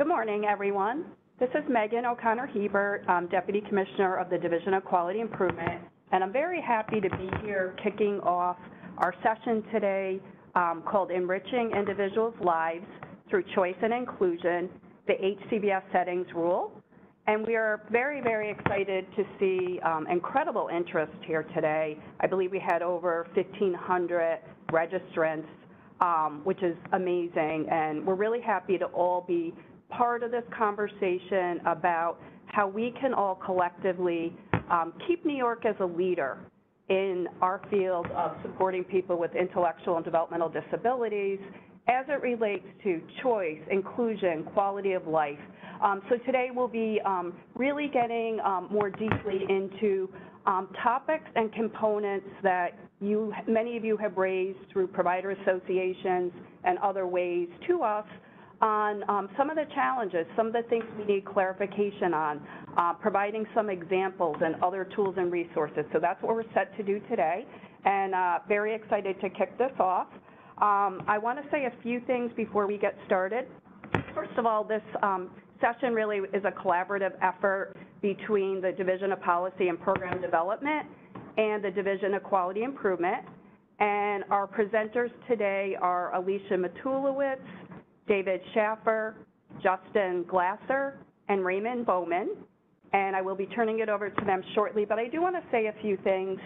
Good morning, everyone. This is Megan O'Connor-Hebert, Deputy Commissioner of the Division of Quality Improvement, and I'm very happy to be here kicking off our session today called Enriching Individuals' Lives Through Choice and Inclusion, the HCBS Settings Rule. And we are very, very excited to see incredible interest here today. I believe we had over 1,500 registrants, which is amazing, and we're really happy to all be part of this conversation about how we can all collectively keep New York as a leader in our field of supporting people with intellectual and developmental disabilities as it relates to choice, inclusion, quality of life. So today we'll be really getting more deeply into topics and components that many of you have raised through provider associations and other ways to us on some of the challenges, some of the things we need clarification on, providing some examples and other tools and resources. So that's what we're set to do today, and very excited to kick this off. I want to say a few things before we get started. First of all, this session really is a collaborative effort between the Division of Policy and Program Development and the Division of Quality Improvement. And our presenters today are Alicia Matulowicz, David Schaffer, Justin Glasser, and Raymond Bowman. And I will be turning it over to them shortly, but I do want to say a few things.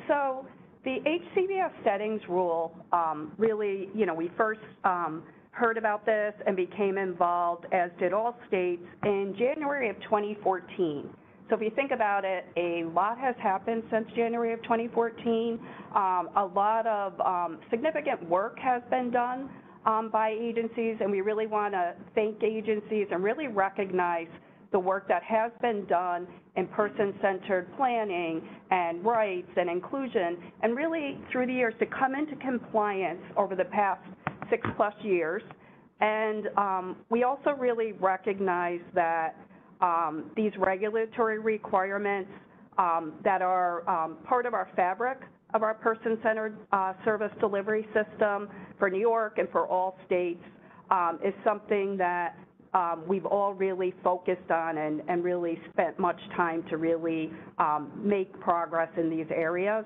So the HCBS Settings Rule, really, we first heard about this and became involved, as did all states, in January of 2014. So if you think about it, a lot has happened since January of 2014. A lot of significant work has been done by agencies, and we really want to thank agencies and really recognize the work that has been done in person-centered planning and rights and inclusion, and really through the years to come into compliance over the past 6+ years. And we also really recognize that these regulatory requirements that are part of our fabric of our person-centered service delivery system for New York and for all states is something that we've all really focused on and really spent much time to really make progress in these areas.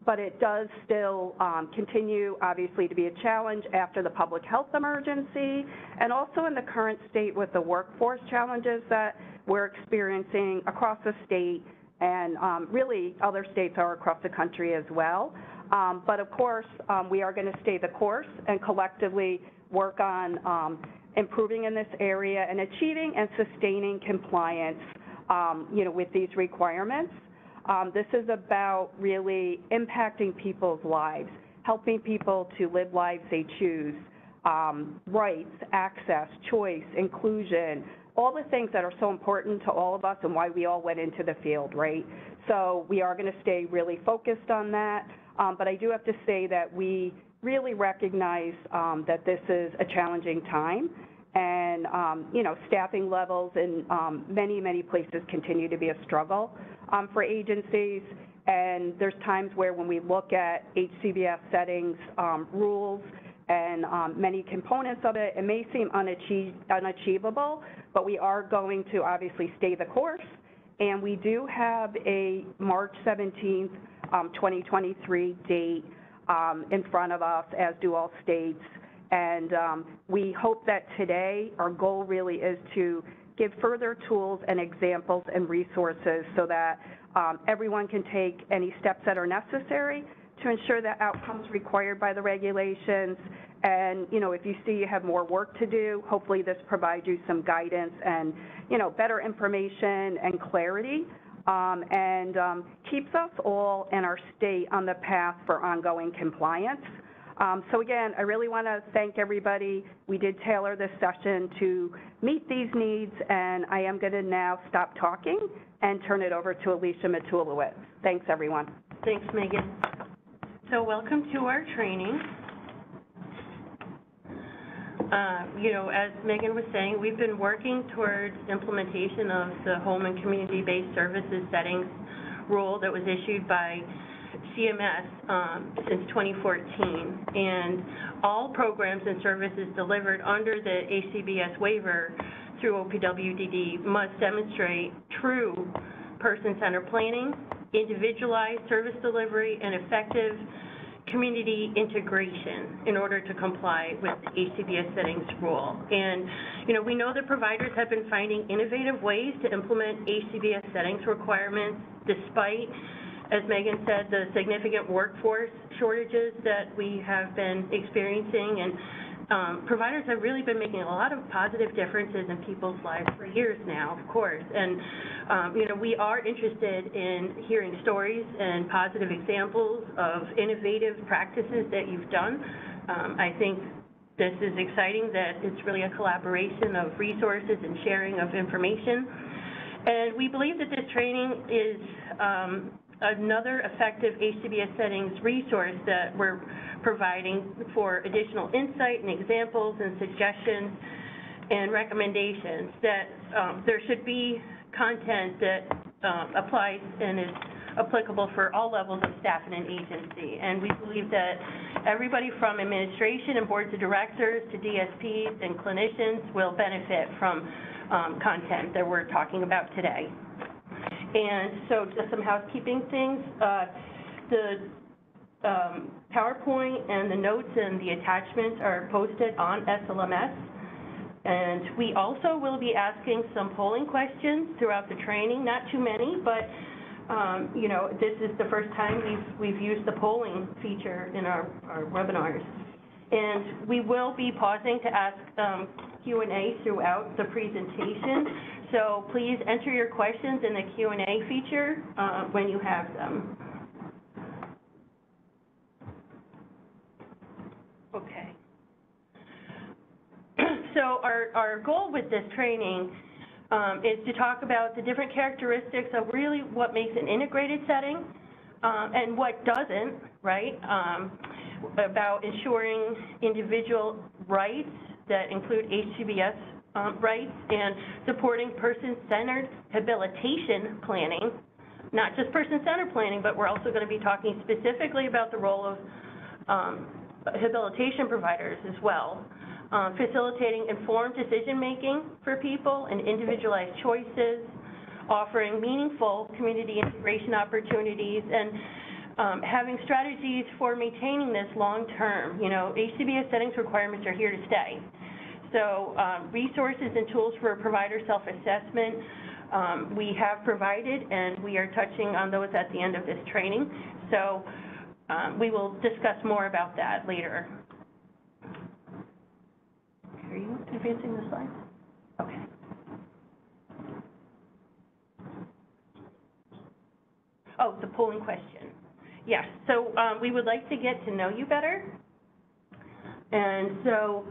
But it does still continue, obviously, to be a challenge after the public health emergency, and also in the current state with the workforce challenges that we're experiencing across the state, and really other states are across the country as well. But of course, we are going to stay the course and collectively work on improving in this area and achieving and sustaining compliance, with these requirements. This is about really impacting people's lives, helping people to live lives they choose, rights, access, choice, inclusion, all the things that are so important to all of us and why we all went into the field, right? So we are going to stay really focused on that, but I do have to say that we really recognize that this is a challenging time, and staffing levels in many, many places continue to be a struggle for agencies, and there's times where when we look at HCBS settings rules and many components of it, it may seem unachievable, but we are going to obviously stay the course, and we do have a March 17th, 2023 date in front of us, as do all states, and we hope that today our goal really is to give further tools and examples and resources so that everyone can take any steps that are necessary to ensure that outcomes required by the regulations. And, if you see you have more work to do, hopefully this provides you some guidance and, better information and clarity, and keeps us all in our state on the path for ongoing compliance. So again, I really want to thank everybody. We did tailor this session to meet these needs, and I am going to now stop talking and turn it over to Alicia Matulowicz. Thanks, everyone. Thanks, Megan. So welcome to our training. As Megan was saying, we've been working towards implementation of the Home and Community-Based Services Settings Rule that was issued by CMS since 2014, and all programs and services delivered under the HCBS waiver through OPWDD must demonstrate true person-centered planning, individualized service delivery, and effective community integration in order to comply with the HCBS settings rule. And, you know, we know that providers have been finding innovative ways to implement HCBS settings requirements despite, as Megan said, the significant workforce shortages that we have been experiencing. And providers have really been making a lot of positive differences in people's lives for years now, of course. And, you know, we are interested in hearing stories and positive examples of innovative practices that you've done. I think this is exciting that it's really a collaboration of resources and sharing of information. And we believe that this training is another effective HCBS settings resource that we're providing for additional insight and examples and suggestions and recommendations that there should be content that applies and is applicable for all levels of staff in an agency. And we believe that everybody from administration and boards of directors to DSPs and clinicians will benefit from content that we're talking about today. And so just some housekeeping things. The PowerPoint and the notes and the attachments are posted on SLMS. And we also will be asking some polling questions throughout the training, not too many, but you know, this is the first time we've used the polling feature in our webinars. And we will be pausing to ask Q&A throughout the presentation. So please enter your questions in the Q&A feature when you have them. Okay. So our goal with this training is to talk about the different characteristics of really what makes an integrated setting and what doesn't, right? About ensuring individual rights that include HCBS rights and supporting person-centered habilitation planning, not just person-centered planning, but we're also going to be talking specifically about the role of habilitation providers as well. Facilitating informed decision-making for people and individualized choices, offering meaningful community integration opportunities, and having strategies for maintaining this long-term. You know, HCBS settings requirements are here to stay. So resources and tools for provider self-assessment we have provided, and we are touching on those at the end of this training. So we will discuss more about that later. Are you advancing the slides? Okay. Oh, the polling question. Yes, so we would like to get to know you better. And so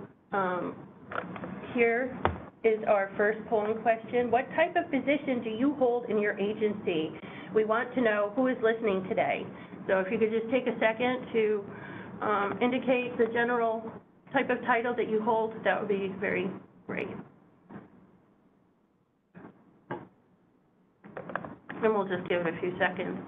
here is our first polling question. What type of position do you hold in your agency? We want to know who is listening today. So if you could just take a second to indicate the general type of title that you hold, that would be very great. And we'll just give it a few seconds.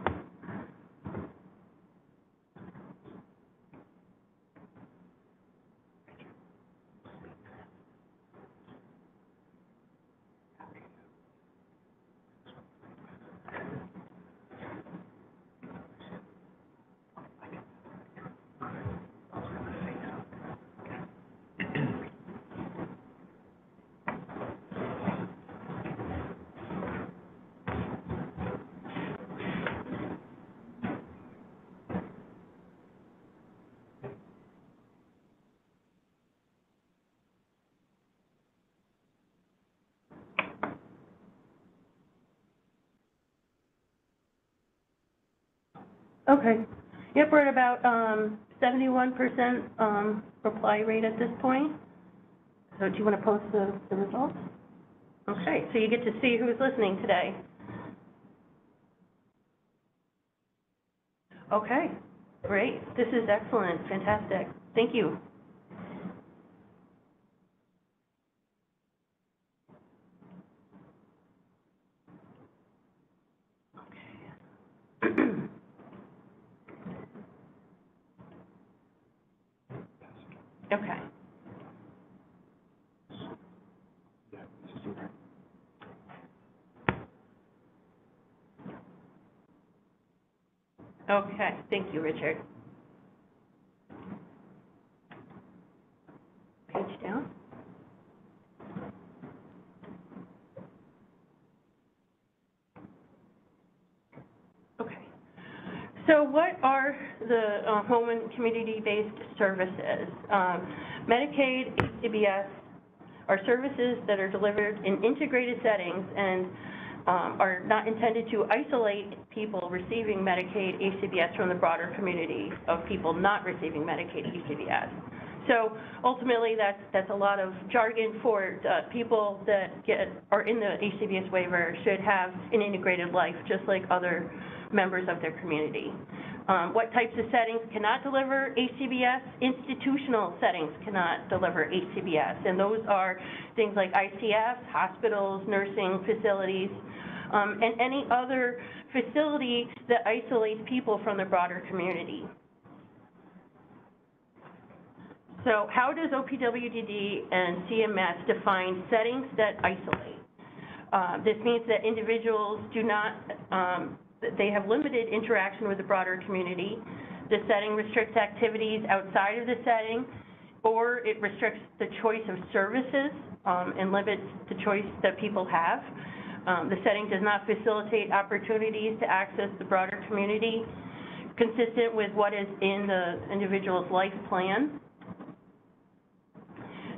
Okay. Yep, we're at about 71% reply rate at this point. So do you want to post the results? Okay, so you get to see who's listening today. Okay, great. This is excellent. Fantastic. Thank you. Okay. Okay, thank you, Richard. Page down. Okay. So what are the home and community-based services? Medicaid, HCBS are services that are delivered in integrated settings and are not intended to isolate people receiving Medicaid, HCBS from the broader community of people not receiving Medicaid, HCBS. So ultimately, that's a lot of jargon for people that are in the HCBS waiver should have an integrated life, just like other members of their community. What types of settings cannot deliver HCBS? Institutional settings cannot deliver HCBS, and those are things like ICF, hospitals, nursing facilities, and any other facility that isolates people from the broader community. So how does OPWDD and CMS define settings that isolate? This means that individuals do not, they have limited interaction with the broader community. The setting restricts activities outside of the setting, or it restricts the choice of services and limits the choice that people have. The setting does not facilitate opportunities to access the broader community consistent with what is in the individual's life plan.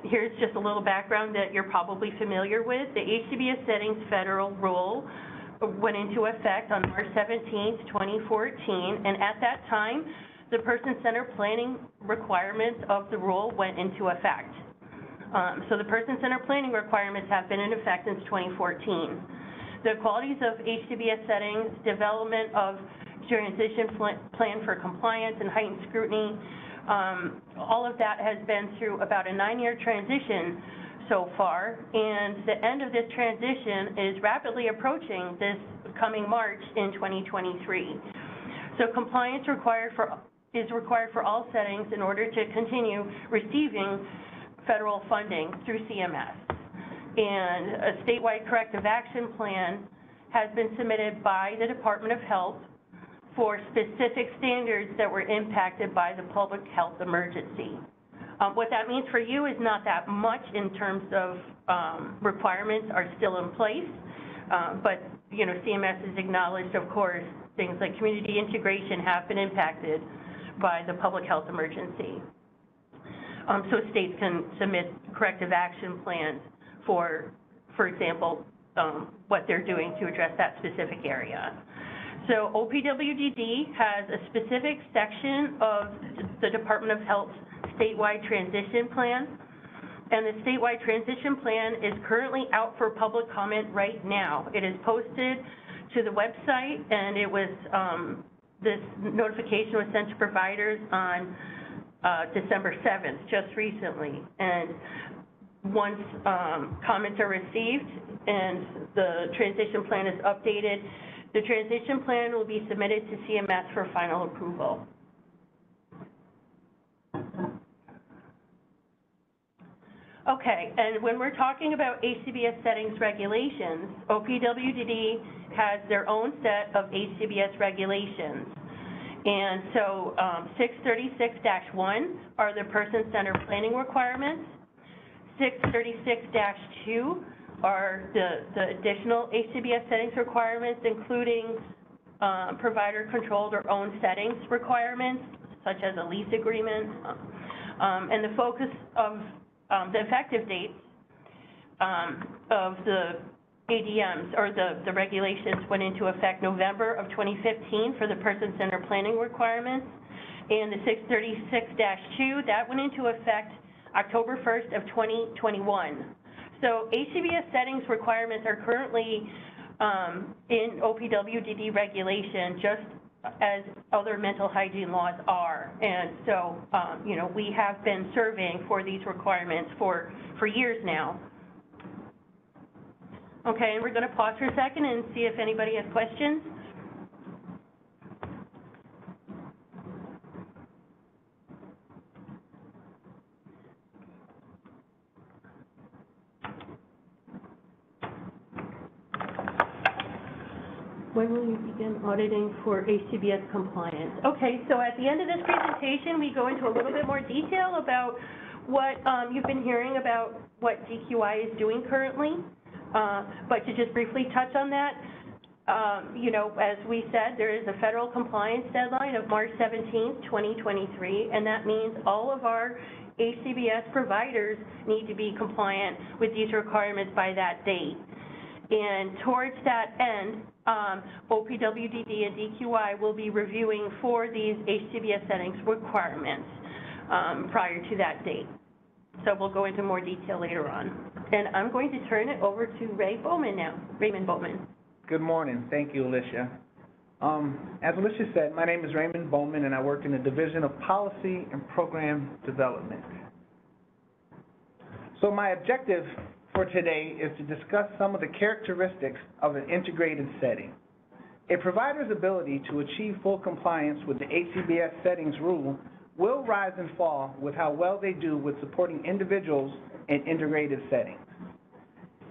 Here's just a little background that you're probably familiar with. The HCBS settings federal rule went into effect on March 17th, 2014, and at that time, the person-centered planning requirements of the rule went into effect. So the person-centered planning requirements have been in effect since 2014. The qualities of HCBS settings, development of transition plan for compliance and heightened scrutiny, all of that has been through about a 9-year transition so far, and the end of this transition is rapidly approaching this coming March in 2023. So compliance is required for all settings in order to continue receiving federal funding through CMS. And a statewide corrective action plan has been submitted by the Department of Health for specific standards that were impacted by the public health emergency. What that means for you is not that much in terms of requirements are still in place, but you know, CMS has acknowledged, of course, things like community integration have been impacted by the public health emergency. So states can submit corrective action plans for example, what they're doing to address that specific area. So OPWDD has a specific section of the Department of Health's statewide transition plan, and the statewide transition plan is currently out for public comment right now. It is posted to the website, and it was, this notification was sent to providers on December 7th, just recently. And once comments are received and the transition plan is updated, the transition plan will be submitted to CMS for final approval. Okay, and when we're talking about HCBS settings regulations, OPWDD has their own set of HCBS regulations. And so 636-1 are the person-centered planning requirements. 636-2 are the additional HCBS settings requirements, including provider-controlled or owned settings requirements, such as a lease agreement. And the focus of the effective dates of the ADMs, or the regulations, went into effect November of 2015 for the person-centered planning requirements. And the 636-2, that went into effect October 1st of 2021. So HCBS settings requirements are currently in OPWDD regulation, just as other mental hygiene laws are. And so, you know, we have been surveying for these requirements for years now. Okay, and we're going to pause for a second and see if anybody has questions. When will you begin auditing for HCBS compliance? Okay, so at the end of this presentation, we go into a little bit more detail about what you've been hearing about what DQI is doing currently. But to just briefly touch on that, you know, as we said, there is a federal compliance deadline of March 17th, 2023, and that means all of our HCBS providers need to be compliant with these requirements by that date. And towards that end, OPWDD and DQI will be reviewing for these HCBS settings requirements prior to that date. So we'll go into more detail later on. And I'm going to turn it over to Ray Bowman now. Raymond Bowman. Good morning. Thank you, Alicia. As Alicia said, my name is Raymond Bowman, and I work in the Division of Policy and Program Development. So my objective for today is to discuss some of the characteristics of an integrated setting. A provider's ability to achieve full compliance with the HCBS settings rule will rise and fall with how well they do with supporting individuals in integrated settings.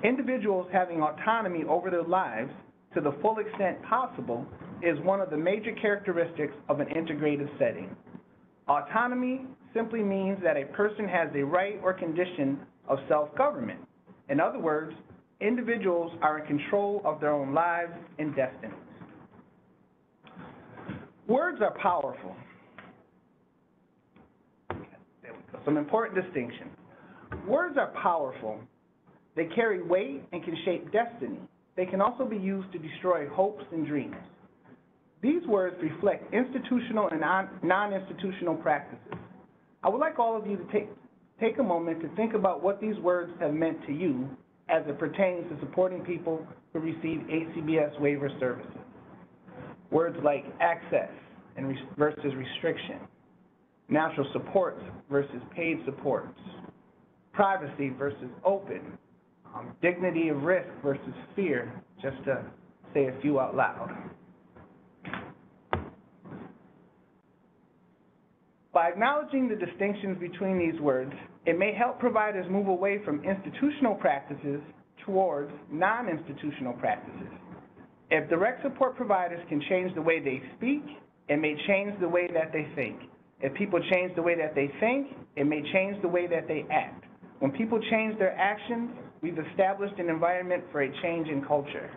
Individuals having autonomy over their lives to the full extent possible is one of the major characteristics of an integrated setting. Autonomy simply means that a person has a right or condition of self-government. In other words, individuals are in control of their own lives and destinies. Words are powerful. There we go. Some important distinctions. Words are powerful. They carry weight and can shape destiny. They can also be used to destroy hopes and dreams. These words reflect institutional and non-institutional practices. I would like all of you to take a moment to think about what these words have meant to you as it pertains to supporting people who receive HCBS waiver services. Words like access versus restriction, natural supports versus paid supports, privacy versus open, dignity of risk versus fear, just to say a few out loud. By acknowledging the distinctions between these words, it may help providers move away from institutional practices towards non-institutional practices. If direct support providers can change the way they speak, it may change the way that they think. If people change the way that they think, it may change the way that they act. When people change their actions, we've established an environment for a change in culture.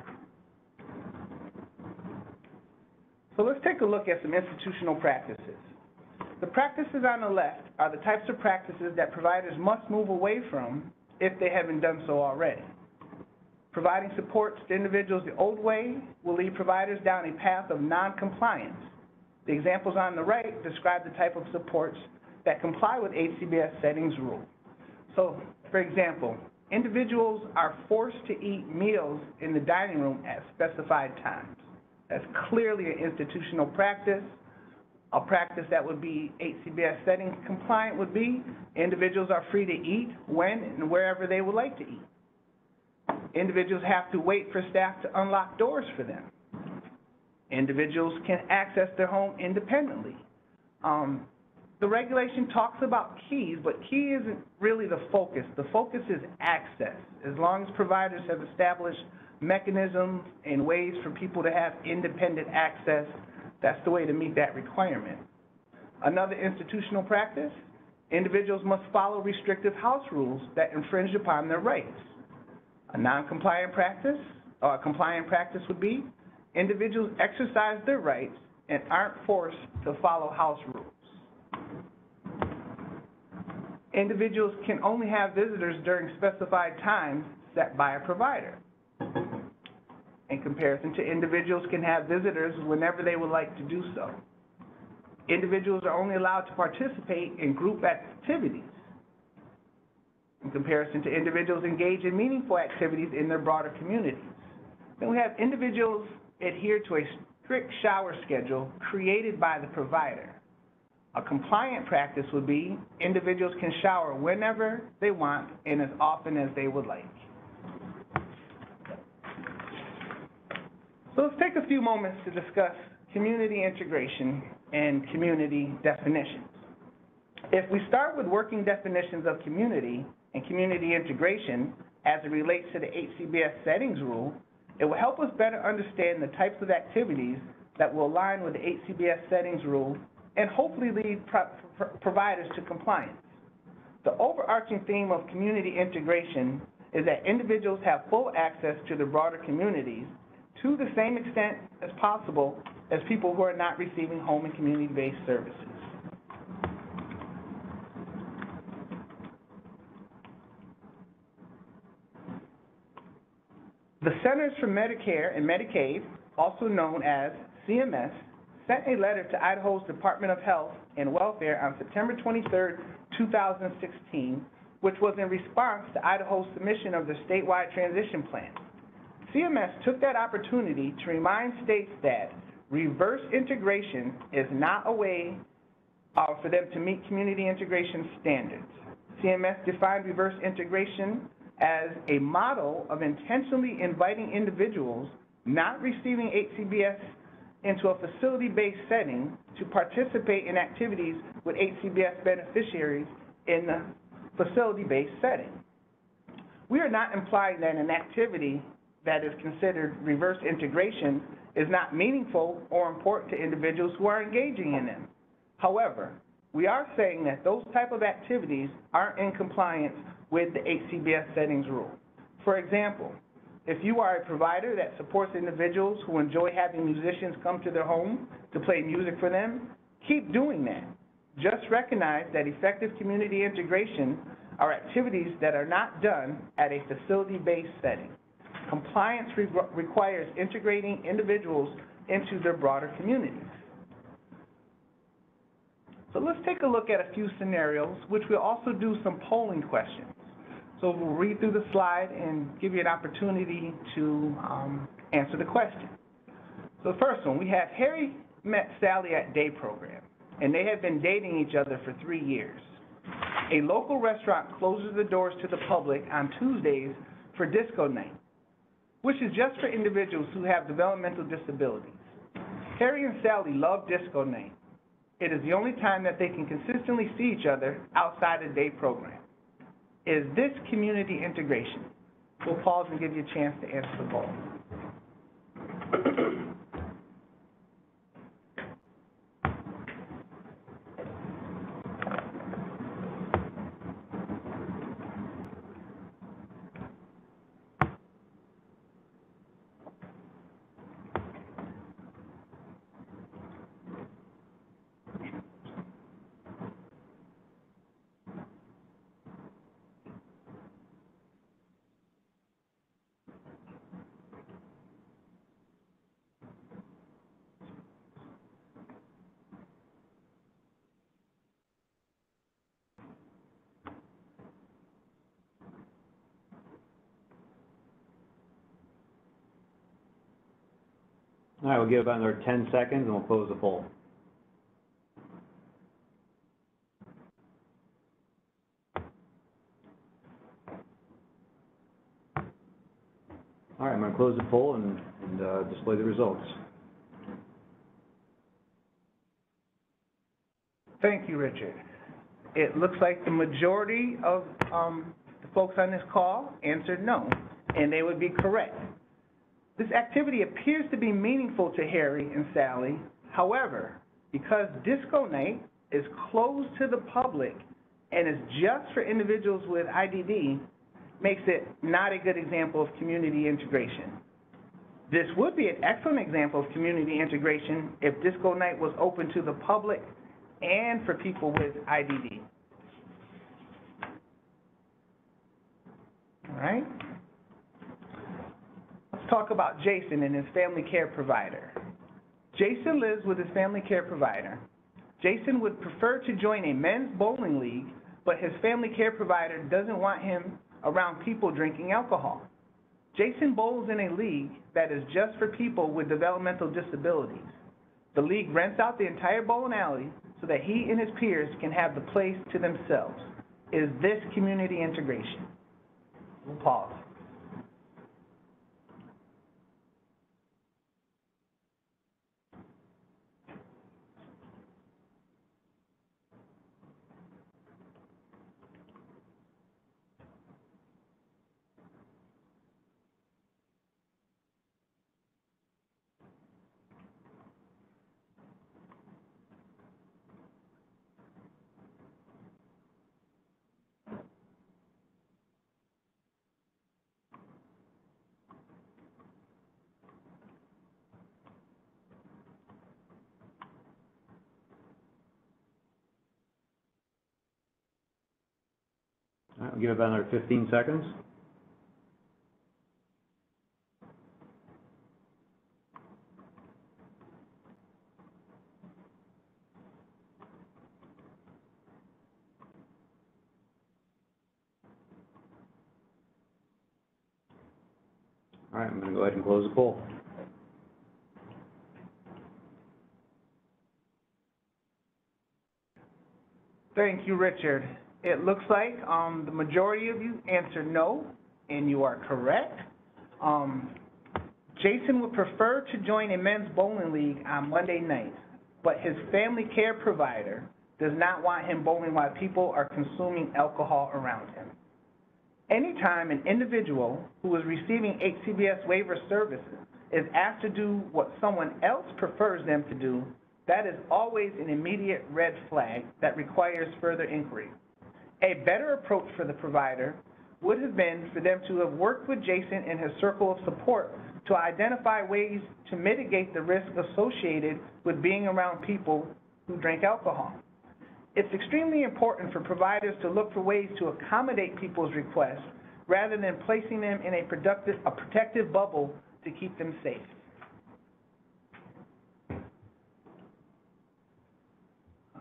So let's take a look at some institutional practices. The practices on the left are the types of practices that providers must move away from if they haven't done so already. Providing supports to individuals the old way will lead providers down a path of non-compliance. The examples on the right describe the type of supports that comply with HCBS settings rule. So, for example, individuals are forced to eat meals in the dining room at specified times. That's clearly an institutional practice. A practice that would be HCBS settings compliant would be individuals are free to eat when and wherever they would like to eat. Individuals have to wait for staff to unlock doors for them. Individuals can access their home independently. The regulation talks about keys, but key isn't really the focus. The focus is access. As long as providers have established mechanisms and ways for people to have independent access, that's the way to meet that requirement. Another institutional practice, individuals must follow restrictive house rules that infringe upon their rights. A non-compliant practice, or a compliant practice would be, individuals exercise their rights and aren't forced to follow house rules. Individuals can only have visitors during specified times set by a provider. In comparison to individuals can have visitors whenever they would like to do so. Individuals are only allowed to participate in group activities. In comparison to individuals engage in meaningful activities in their broader communities. Then we have individuals adhere to a strict shower schedule created by the provider. A compliant practice would be individuals can shower whenever they want and as often as they would like. So let's take a few moments to discuss community integration and community definitions. If we start with working definitions of community and community integration as it relates to the HCBS settings rule, It will help us better understand the types of activities that will align with the HCBS settings rule and hopefully lead providers to compliance. The overarching theme of community integration is that individuals have full access to the broader communities to the same extent as possible as people who are not receiving home and community-based services. The Centers for Medicare and Medicaid, also known as CMS, sent a letter to Idaho's Department of Health and Welfare on September 23, 2016, which was in response to Idaho's submission of the statewide transition plan. CMS took that opportunity to remind states that reverse integration is not a way for them to meet community integration standards. CMS defined reverse integration as a model of intentionally inviting individuals not receiving HCBS into a facility-based setting to participate in activities with HCBS beneficiaries in the facility-based setting. We are not implying that an activity that is considered reverse integration is not meaningful or important to individuals who are engaging in them. However, we are saying that those type of activities aren't in compliance with the HCBS settings rule. For example, if you are a provider that supports individuals who enjoy having musicians come to their home to play music for them, keep doing that. Just recognize that effective community integration are activities that are not done at a facility-based setting. Compliance requires integrating individuals into their broader communities. So let's take a look at a few scenarios, which we'll also do some polling questions. So we'll read through the slide and give you an opportunity to answer the question. So the first one, we have Harry met Sally at day program, and they have been dating each other for 3 years. A local restaurant closes the doors to the public on Tuesdays for disco night, which is just for individuals who have developmental disabilities. Harry and Sally love disco night. It is the only time that they can consistently see each other outside a day program. Is this community integration? We'll pause and give you a chance to answer the poll. All right, we'll give about another 10 seconds and we'll close the poll. All right, I'm going to close the poll and display the results. Thank you, Richard. It looks like the majority of the folks on this call answered no, and they would be correct. This activity appears to be meaningful to Harry and Sally. However, because disco night is closed to the public and is just for individuals with IDD, makes it not a good example of community integration. This would be an excellent example of community integration if disco night was open to the public and for people with IDD. All right? Let's talk about Jason and his family care provider. Jason lives with his family care provider. Jason would prefer to join a men's bowling league, but his family care provider doesn't want him around people drinking alcohol. Jason bowls in a league that is just for people with developmental disabilities. The league rents out the entire bowling alley so that he and his peers can have the place to themselves. Is this community integration? We'll pause. give it about another 15 seconds. All right, I'm going to go ahead and close the poll. Thank you, Richard. It looks like the majority of you answered no, and you are correct. Jason would prefer to join a men's bowling league on Monday nights, but his family care provider does not want him bowling while people are consuming alcohol around him. Anytime an individual who is receiving HCBS waiver services is asked to do what someone else prefers them to do, that is always an immediate red flag that requires further inquiry. A better approach for the provider would have been for them to have worked with Jason and his circle of support to identify ways to mitigate the risk associated with being around people who drink alcohol. It's extremely important for providers to look for ways to accommodate people's requests rather than placing them in a protective bubble to keep them safe.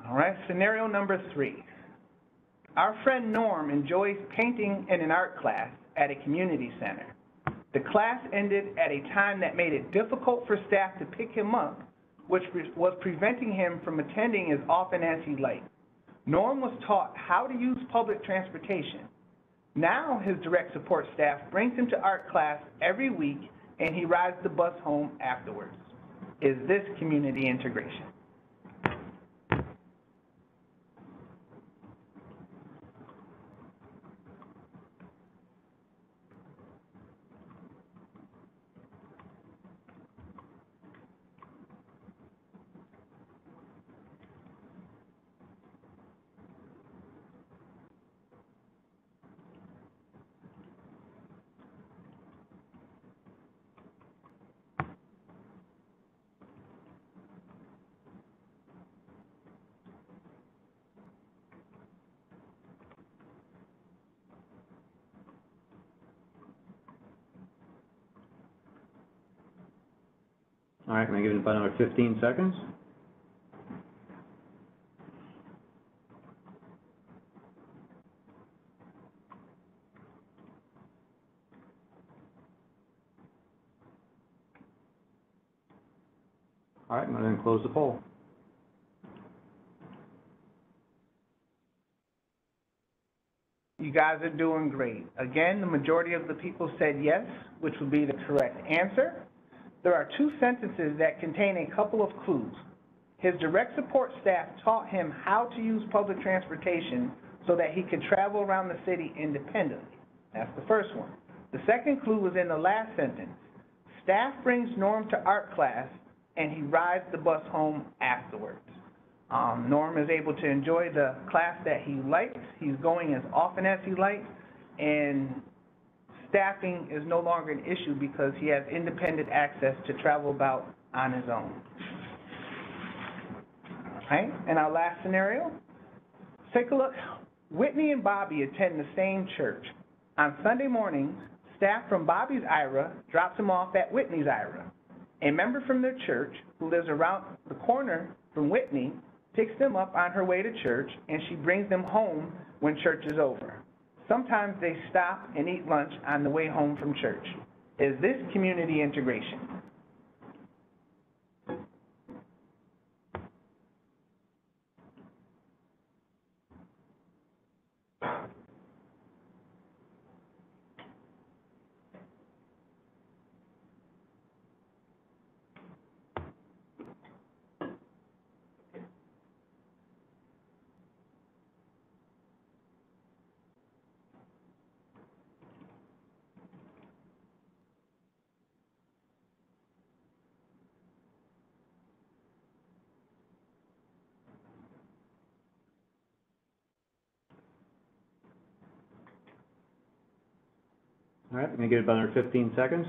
All right, scenario number 3. Our friend Norm enjoys painting in an art class at a community center. The class ended at a time that made it difficult for staff to pick him up, which was preventing him from attending as often as he'd like. Norm was taught how to use public transportation. Now his direct support staff brings him to art class every week and he rides the bus home afterwards. Is this community integration? All right, I'm going to give it about another 15 seconds. All right, I'm going to close the poll. You guys are doing great. Again, the majority of the people said yes, which would be the correct answer. There are 2 sentences that contain a couple of clues. His direct support staff taught him how to use public transportation so that he could travel around the city independently. That's the first one. The second clue was in the last sentence. Staff brings Norm to art class and he rides the bus home afterwards. Norm is able to enjoy the class that he likes. He's going as often as he likes, and staffing is no longer an issue because he has independent access to travel about on his own. All right, and our last scenario, take a look. Whitney and Bobby attend the same church. On Sunday mornings, staff from Bobby's IRA drops them off at Whitney's IRA. A member from their church who lives around the corner from Whitney picks them up on her way to church, and she brings them home when church is over. Sometimes they stop and eat lunch on the way home from church. Is this community integration? All right, I'm going to give it about another 15 seconds.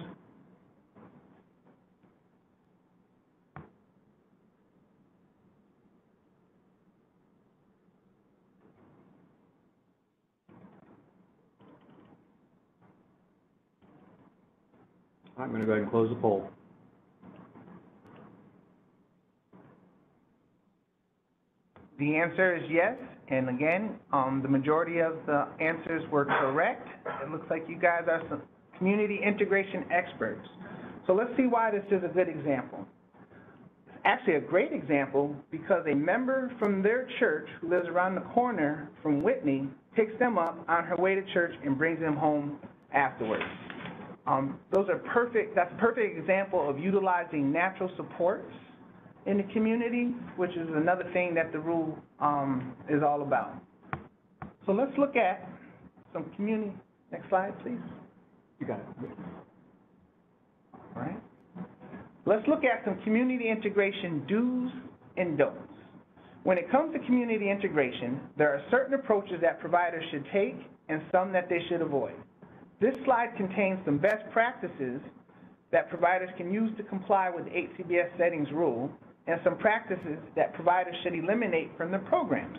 I'm going to go ahead and close the poll. The answer is yes, and again, the majority of the answers were correct. It looks like you guys are some community integration experts. So let's see why this is a good example. It's actually a great example because a member from their church who lives around the corner from Whitney picks them up on her way to church and brings them home afterwards. That's a perfect example of utilizing natural supports in the community, which is another thing that the rule is all about. So let's look at some community. Next slide, please. You got it. All right. Let's look at some community integration do's and don'ts. When it comes to community integration, there are certain approaches that providers should take and some that they should avoid. This slide contains some best practices that providers can use to comply with the HCBS settings rule and some practices that providers should eliminate from their programs.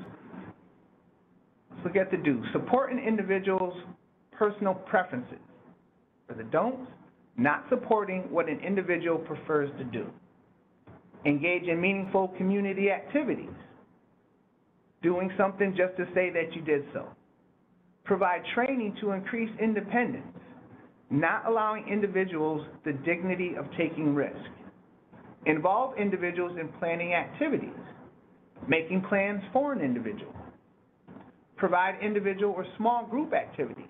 Let's look at the do's. Support an individual's personal preferences. For the don'ts, not supporting what an individual prefers to do. Engage in meaningful community activities. Doing something just to say that you did so. Provide training to increase independence. Not allowing individuals the dignity of taking risk. Involve individuals in planning activities. Making plans for an individual. Provide individual or small group activities.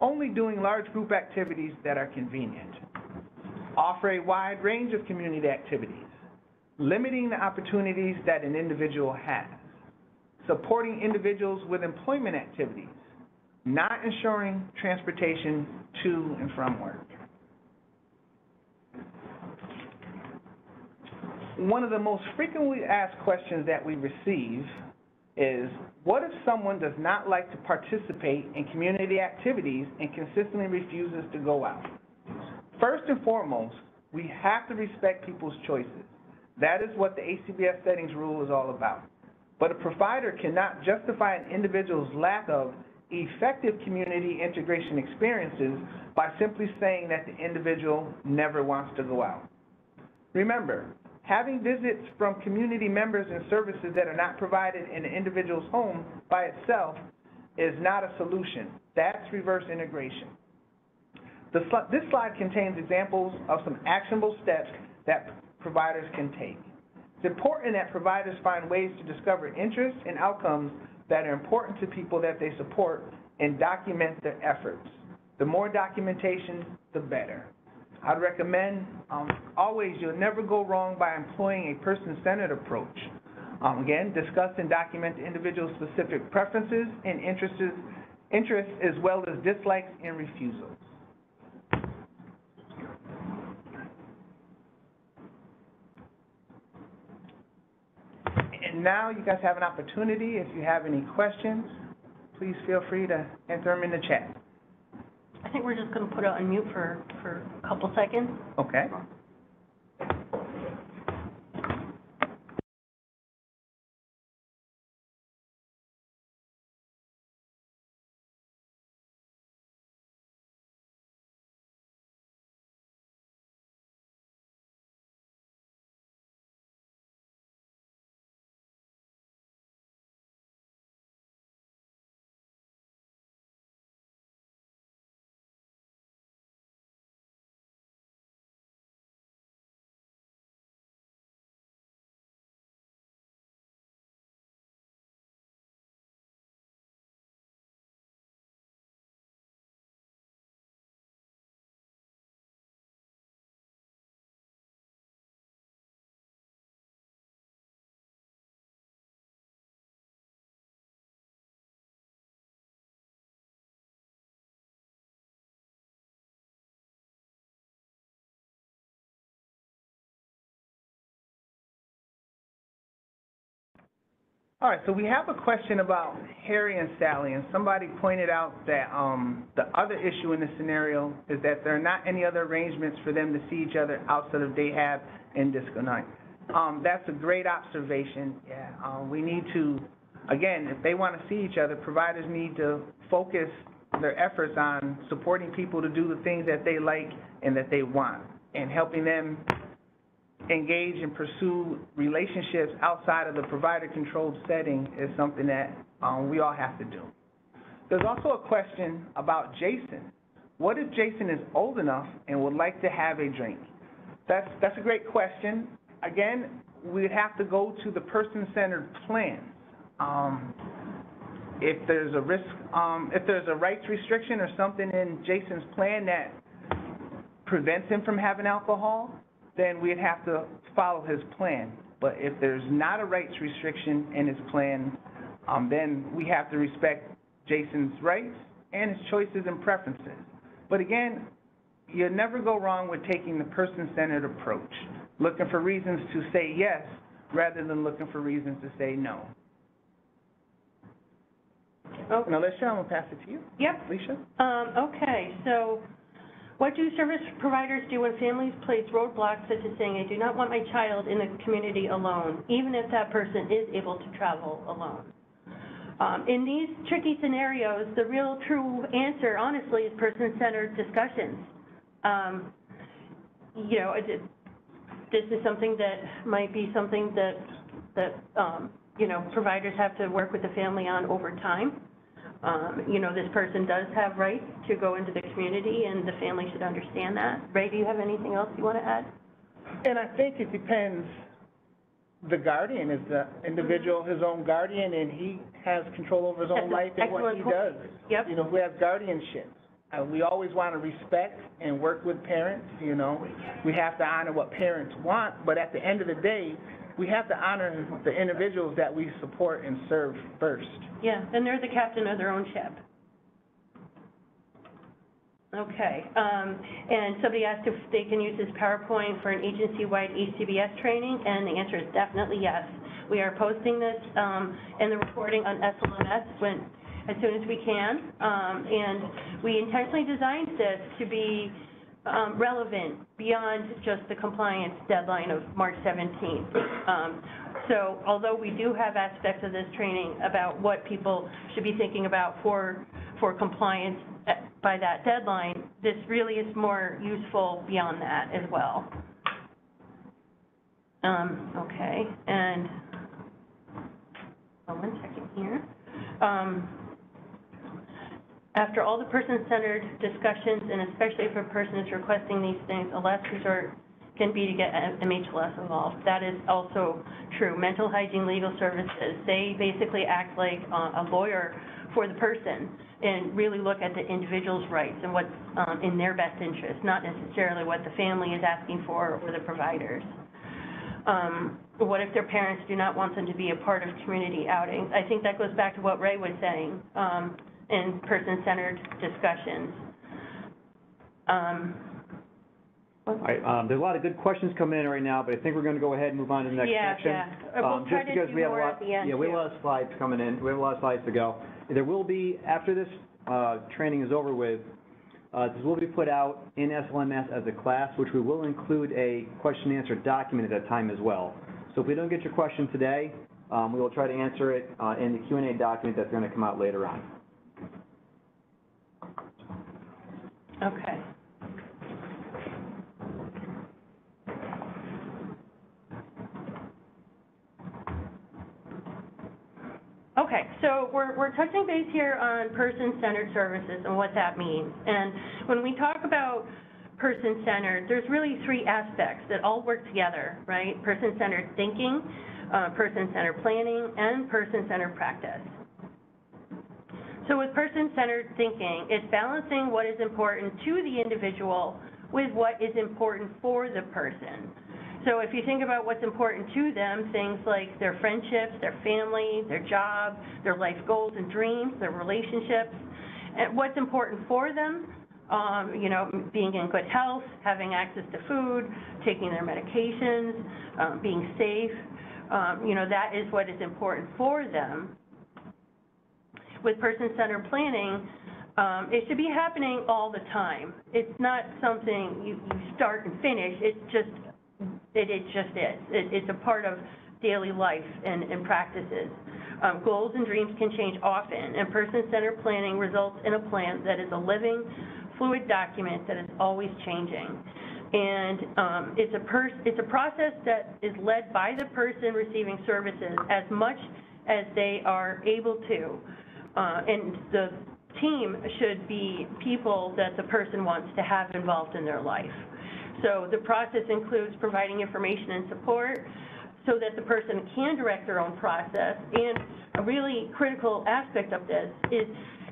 Only doing large group activities that are convenient. Offer a wide range of community activities. Limiting the opportunities that an individual has. Supporting individuals with employment activities. Not ensuring transportation to and from work. One of the most frequently asked questions that we receive is, what if someone does not like to participate in community activities and consistently refuses to go out? First and foremost, we have to respect people's choices. That is what the HCBS settings rule is all about. But a provider cannot justify an individual's lack of effective community integration experiences by simply saying that the individual never wants to go out. Remember, having visits from community members and services that are not provided in an individual's home by itself is not a solution. That's reverse integration. This slide contains examples of some actionable steps that providers can take. It's important that providers find ways to discover interests and outcomes that are important to people that they support and document their efforts. The more documentation, the better. I'd recommend, always, you'll never go wrong by employing a person-centered approach. Again, discuss and document the individual's specific preferences and interests as well as dislikes and refusals. And now you guys have an opportunity. If you have any questions, please feel free to enter them in the chat. I think we're just going to put it on mute for a couple seconds. Okay. All right, so we have a question about Harry and Sally, and somebody pointed out that the other issue in this scenario is that there are not any other arrangements for them to see each other outside of day have and disco night. That's a great observation. Yeah, we need to, again, if they want to see each other, providers need to focus their efforts on supporting people to do the things that they like and that they want, and helping them engage and pursue relationships outside of the provider-controlled setting is something that we all have to do. There's also a question about Jason. What if Jason is old enough and would like to have a drink? That's a great question. Again, we'd have to go to the person-centered plans. If there's a risk, if there's a rights restriction or something in Jason's plan that prevents him from having alcohol, then we'd have to follow his plan. But if there's not a rights restriction in his plan, then we have to respect Jason's rights and his choices and preferences. But again, you never go wrong with taking the person-centered approach, looking for reasons to say yes rather than looking for reasons to say no. Okay. Now, Alicia, I'm going to pass it to you. Yep. Alicia? Okay, so what do service providers do when families place roadblocks such as saying, I do not want my child in the community alone, even if that person is able to travel alone? In these tricky scenarios, the real true answer, honestly, is person-centered discussions. You know, this is something that might be something that you know, providers have to work with the family on over time. You know, this person does have rights to go into the community, and the family should understand that. Ray, do you have anything else you want to add? And I think it depends. The guardian is the individual, his own guardian, and he has control over his own life and what he does. Yep. You know, who has guardianship. We always want to respect and work with parents, you know. We have to honor what parents want, but at the end of the day, we have to honor the individuals that we support and serve first. Yeah, and they're the captain of their own ship. Okay, and somebody asked if they can use this PowerPoint for an agency-wide HCBS training, and the answer is definitely yes. We are posting this and the recording on SLMS as soon as we can, and we intentionally designed this to be relevant beyond just the compliance deadline of March 17th. So although we do have aspects of this training about what people should be thinking about for compliance by that deadline, this really is more useful beyond that as well. Okay, and one second here. After all the person-centered discussions, and especially if a person is requesting these things, a last resort can be to get MHLS involved. That is also true. Mental hygiene legal services, they basically act like a lawyer for the person and really look at the individual's rights and what's in their best interest, not necessarily what the family is asking for or the providers. What if their parents do not want them to be a part of community outings? I think that goes back to what Ray was saying. In person-centered discussions. All right, there's a lot of good questions coming in right now, but I think we're going to go ahead and move on to the next section. Yeah. We'll try to do more at the end. Yeah, we have a lot of slides coming in. We have a lot of slides to go. There will be, after this training is over with, this will be put out in SLMS as a class, which we will include a question and answer document at that time as well. So if we don't get your question today, we will try to answer it in the Q&A document that's going to come out later on. Okay. Okay, so we're touching base here on person-centered services and what that means. And when we talk about person-centered, there's really three aspects that all work together, right? Person-centered thinking, person-centered planning, and person-centered practice. So with person-centered thinking, it's balancing what is important to the individual with what is important for the person. So if you think about what's important to them, things like their friendships, their family, their job, their life goals and dreams, their relationships, and what's important for them, you know, being in good health, having access to food, taking their medications, being safe, you know, that is what is important for them. With person-centered planning, it should be happening all the time. It's not something you start and finish. It just is. It's a part of daily life and practices. Goals and dreams can change often, and person-centered planning results in a plan that is a living, fluid document that is always changing. And it's a process that is led by the person receiving services as much as they are able to. And the team should be people that the person wants to have involved in their life. So the process includes providing information and support so that the person can direct their own process. And a really critical aspect of this is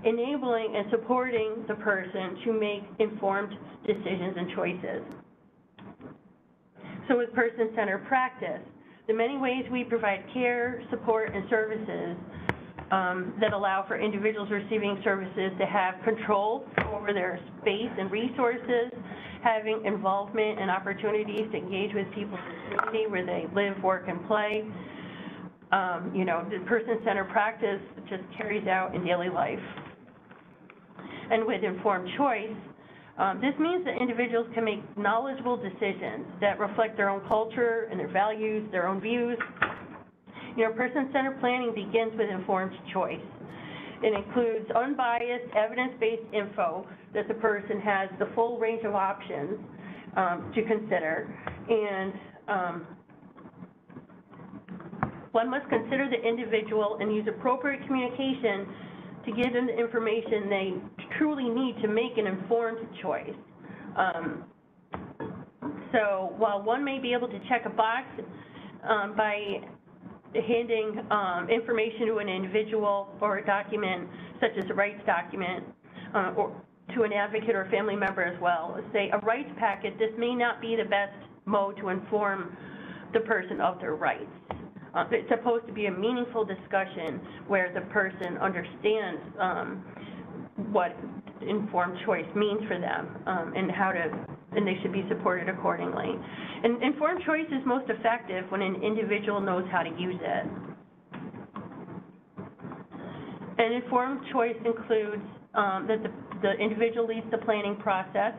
enabling and supporting the person to make informed decisions and choices. So with person-centered practice, the many ways we provide care, support, and services that allow for individuals receiving services to have control over their space and resources, having involvement and opportunities to engage with people in the community where they live, work, and play. You know, the person-centered practice just carries out in daily life. And with informed choice, this means that individuals can make knowledgeable decisions that reflect their own culture and their values, their own views. You know, person-centered planning begins with informed choice. It includes unbiased, evidence-based info that the person has the full range of options to consider. And one must consider the individual and use appropriate communication to give them the information they truly need to make an informed choice. So while one may be able to check a box by handing information to an individual or a document, such as a rights document, or to an advocate or a family member as well, say a rights packet, this may not be the best mode to inform the person of their rights. It's supposed to be a meaningful discussion where the person understands what informed choice means for them and they should be supported accordingly. And informed choice is most effective when an individual knows how to use it. And informed choice includes that the individual leads the planning process.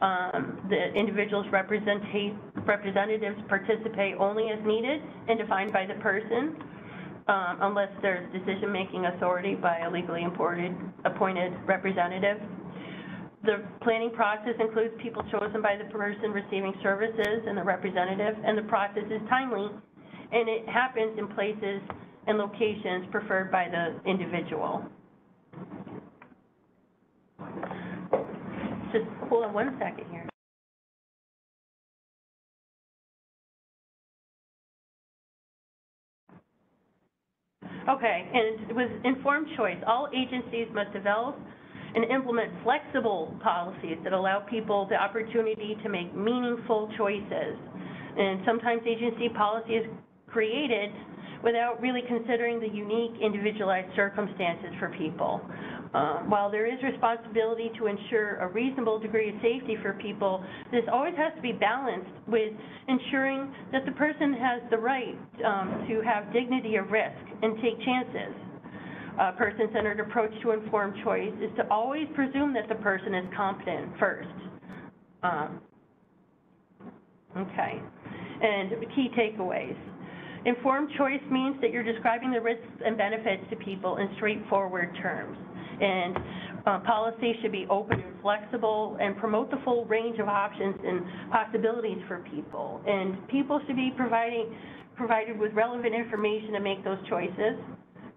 The individual's representatives participate only as needed and defined by the person, unless there's decision-making authority by a legally appointed representative. The planning process includes people chosen by the person receiving services and the representative, and the process is timely, and it happens in places and locations preferred by the individual. Just hold on 1 second here. Okay, and with informed choice, all agencies must develop and implement flexible policies that allow people the opportunity to make meaningful choices. And sometimes agency policy is created without really considering the unique individualized circumstances for people. While there is responsibility to ensure a reasonable degree of safety for people, this always has to be balanced with ensuring that the person has the right to have dignity of risk and take chances. A person-centered approach to informed choice is to always presume that the person is competent first. Okay, and key takeaways. Informed choice means that you're describing the risks and benefits to people in straightforward terms. And policy should be open and flexible and promote the full range of options and possibilities for people. And people should be provided with relevant information to make those choices.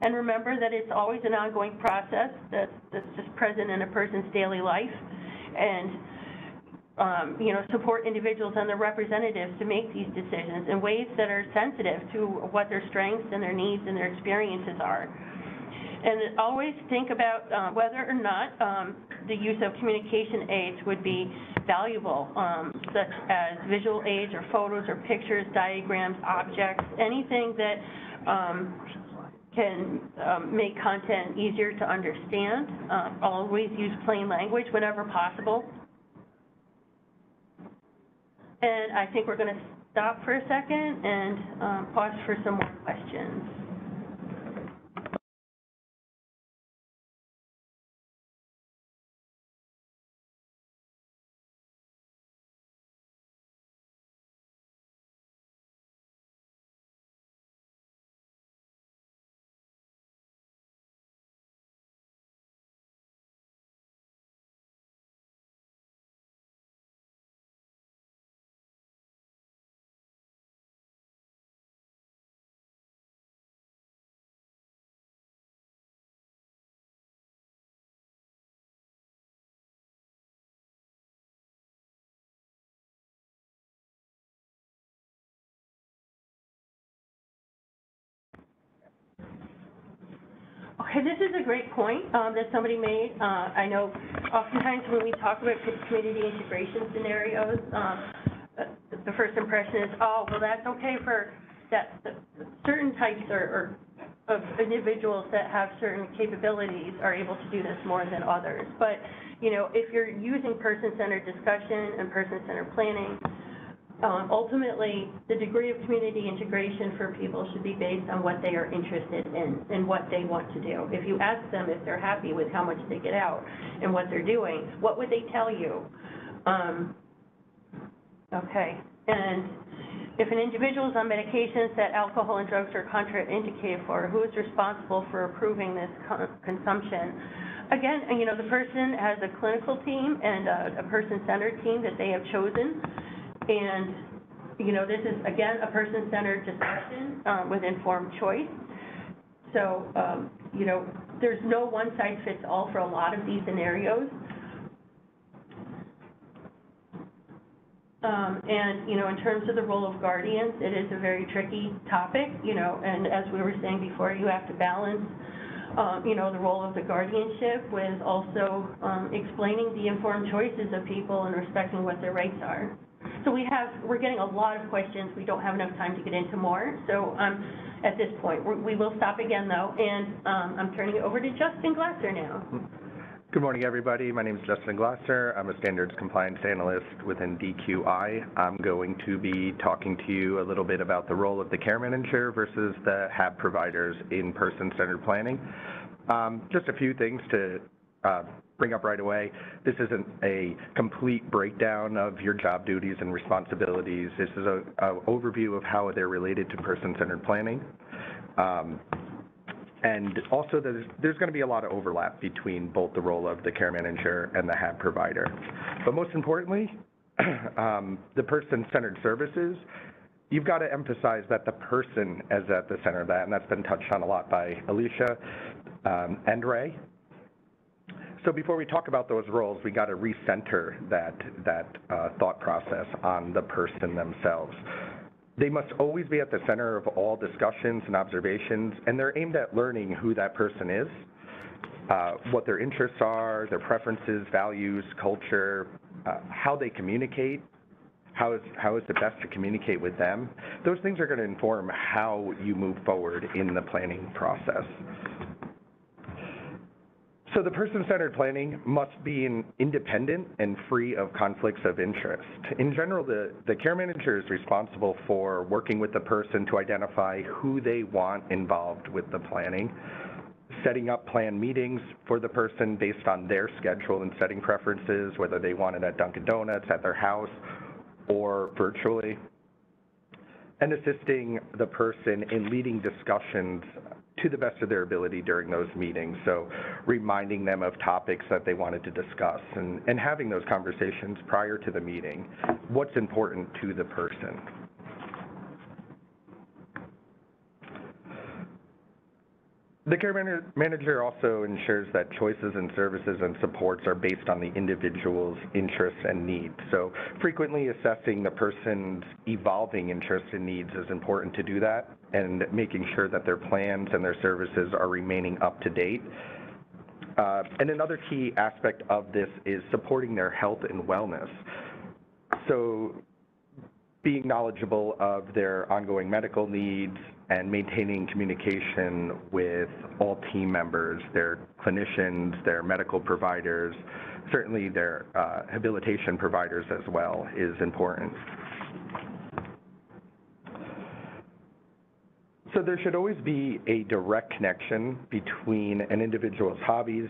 And remember that it's always an ongoing process that's just present in a person's daily life. And you know, support individuals and their representatives to make these decisions in ways that are sensitive to what their strengths and their needs and their experiences are. And always think about whether or not the use of communication aids would be valuable, such as visual aids or photos or pictures, diagrams, objects, anything that can make content easier to understand. Always use plain language whenever possible. And I think we're going to stop for a second and pause for some more questions. This is a great point that somebody made. I know oftentimes when we talk about community integration scenarios, the first impression is, oh, well, that's okay for certain types or of individuals that have certain capabilities are able to do this more than others. But, you know, if you're using person-centered discussion and person-centered planning, ultimately, the degree of community integration for people should be based on what they are interested in and what they want to do. If you ask them if they're happy with how much they get out and what they're doing, what would they tell you? Okay, and if an individual is on medications that alcohol and drugs are contraindicated for, who is responsible for approving this consumption? Again, you know, the person has a clinical team and a person-centered team that they have chosen. And, you know, this is, again, a person-centered discussion with informed choice. So, you know, there's no one-size-fits-all for a lot of these scenarios. And, you know, in terms of the role of guardians, it is a very tricky topic, you know, and as we were saying before, you have to balance, you know, the role of the guardianship with also explaining the informed choices of people and respecting what their rights are. So we're getting a lot of questions. We don't have enough time to get into more. So at this point, we will stop again, though, and I'm turning it over to Justin Glasser now. Good morning, everybody. My name is Justin Glasser. I'm a standards compliance analyst within DQI. I'm going to be talking to you a little bit about the role of the care manager versus the HAB providers in person-centered planning. Just a few things to bring up right away. This isn't a complete breakdown of your job duties and responsibilities. This is an overview of how they're related to person-centered planning. And also, there's going to be a lot of overlap between both the role of the care manager and the HAB provider. But most importantly, the person-centered services, you've got to emphasize that the person is at the center of that, and that's been touched on a lot by Alicia and Ray. So before we talk about those roles, we got to recenter that thought process on the person themselves. They must always be at the center of all discussions and observations, and they're aimed at learning who that person is, what their interests are, their preferences, values, culture, how they communicate, how is it best to communicate with them. Those things are going to inform how you move forward in the planning process. So the person-centered planning must be independent and free of conflicts of interest. In general, the care manager is responsible for working with the person to identify who they want involved with the planning, setting up planned meetings for the person based on their schedule and setting preferences, whether they want it at Dunkin' Donuts, at their house, or virtually, and assisting the person in leading discussions to the best of their ability during those meetings. So reminding them of topics that they wanted to discuss and having those conversations prior to the meeting, what's important to the person. The care manager also ensures that choices and services and supports are based on the individual's interests and needs. So frequently assessing the person's evolving interests and needs is important to do that, and making sure that their plans and their services are remaining up to date. And another key aspect of this is supporting their health and wellness. So being knowledgeable of their ongoing medical needs and maintaining communication with all team members, their clinicians, their medical providers, certainly their habilitation providers as well is important. So there should always be a direct connection between an individual's hobbies,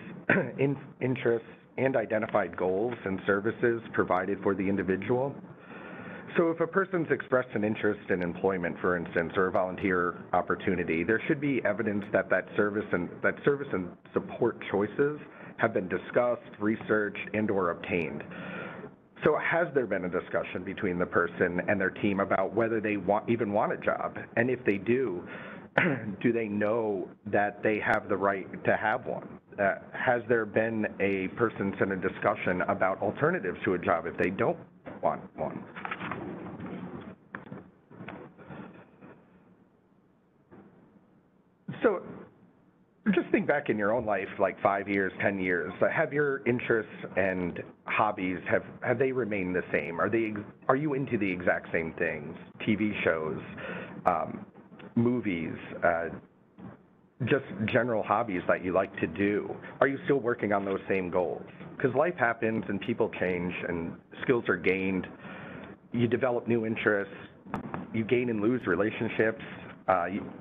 interests, and identified goals and services provided for the individual. So if a person's expressed an interest in employment, for instance, or a volunteer opportunity, there should be evidence that service and support choices have been discussed, researched, and/or obtained. So has there been a discussion between the person and their team about whether they even want a job? And if they do, do they know that they have the right to have one? Has there been a person-centered discussion about alternatives to a job if they don't want one? So just think back in your own life, like 5 years, 10 years. Have your interests and hobbies, have they remained the same? Are you into the exact same things? TV shows, movies, just general hobbies that you like to do? Are you still working on those same goals? Because life happens and people change and skills are gained. You develop new interests. You gain and lose relationships.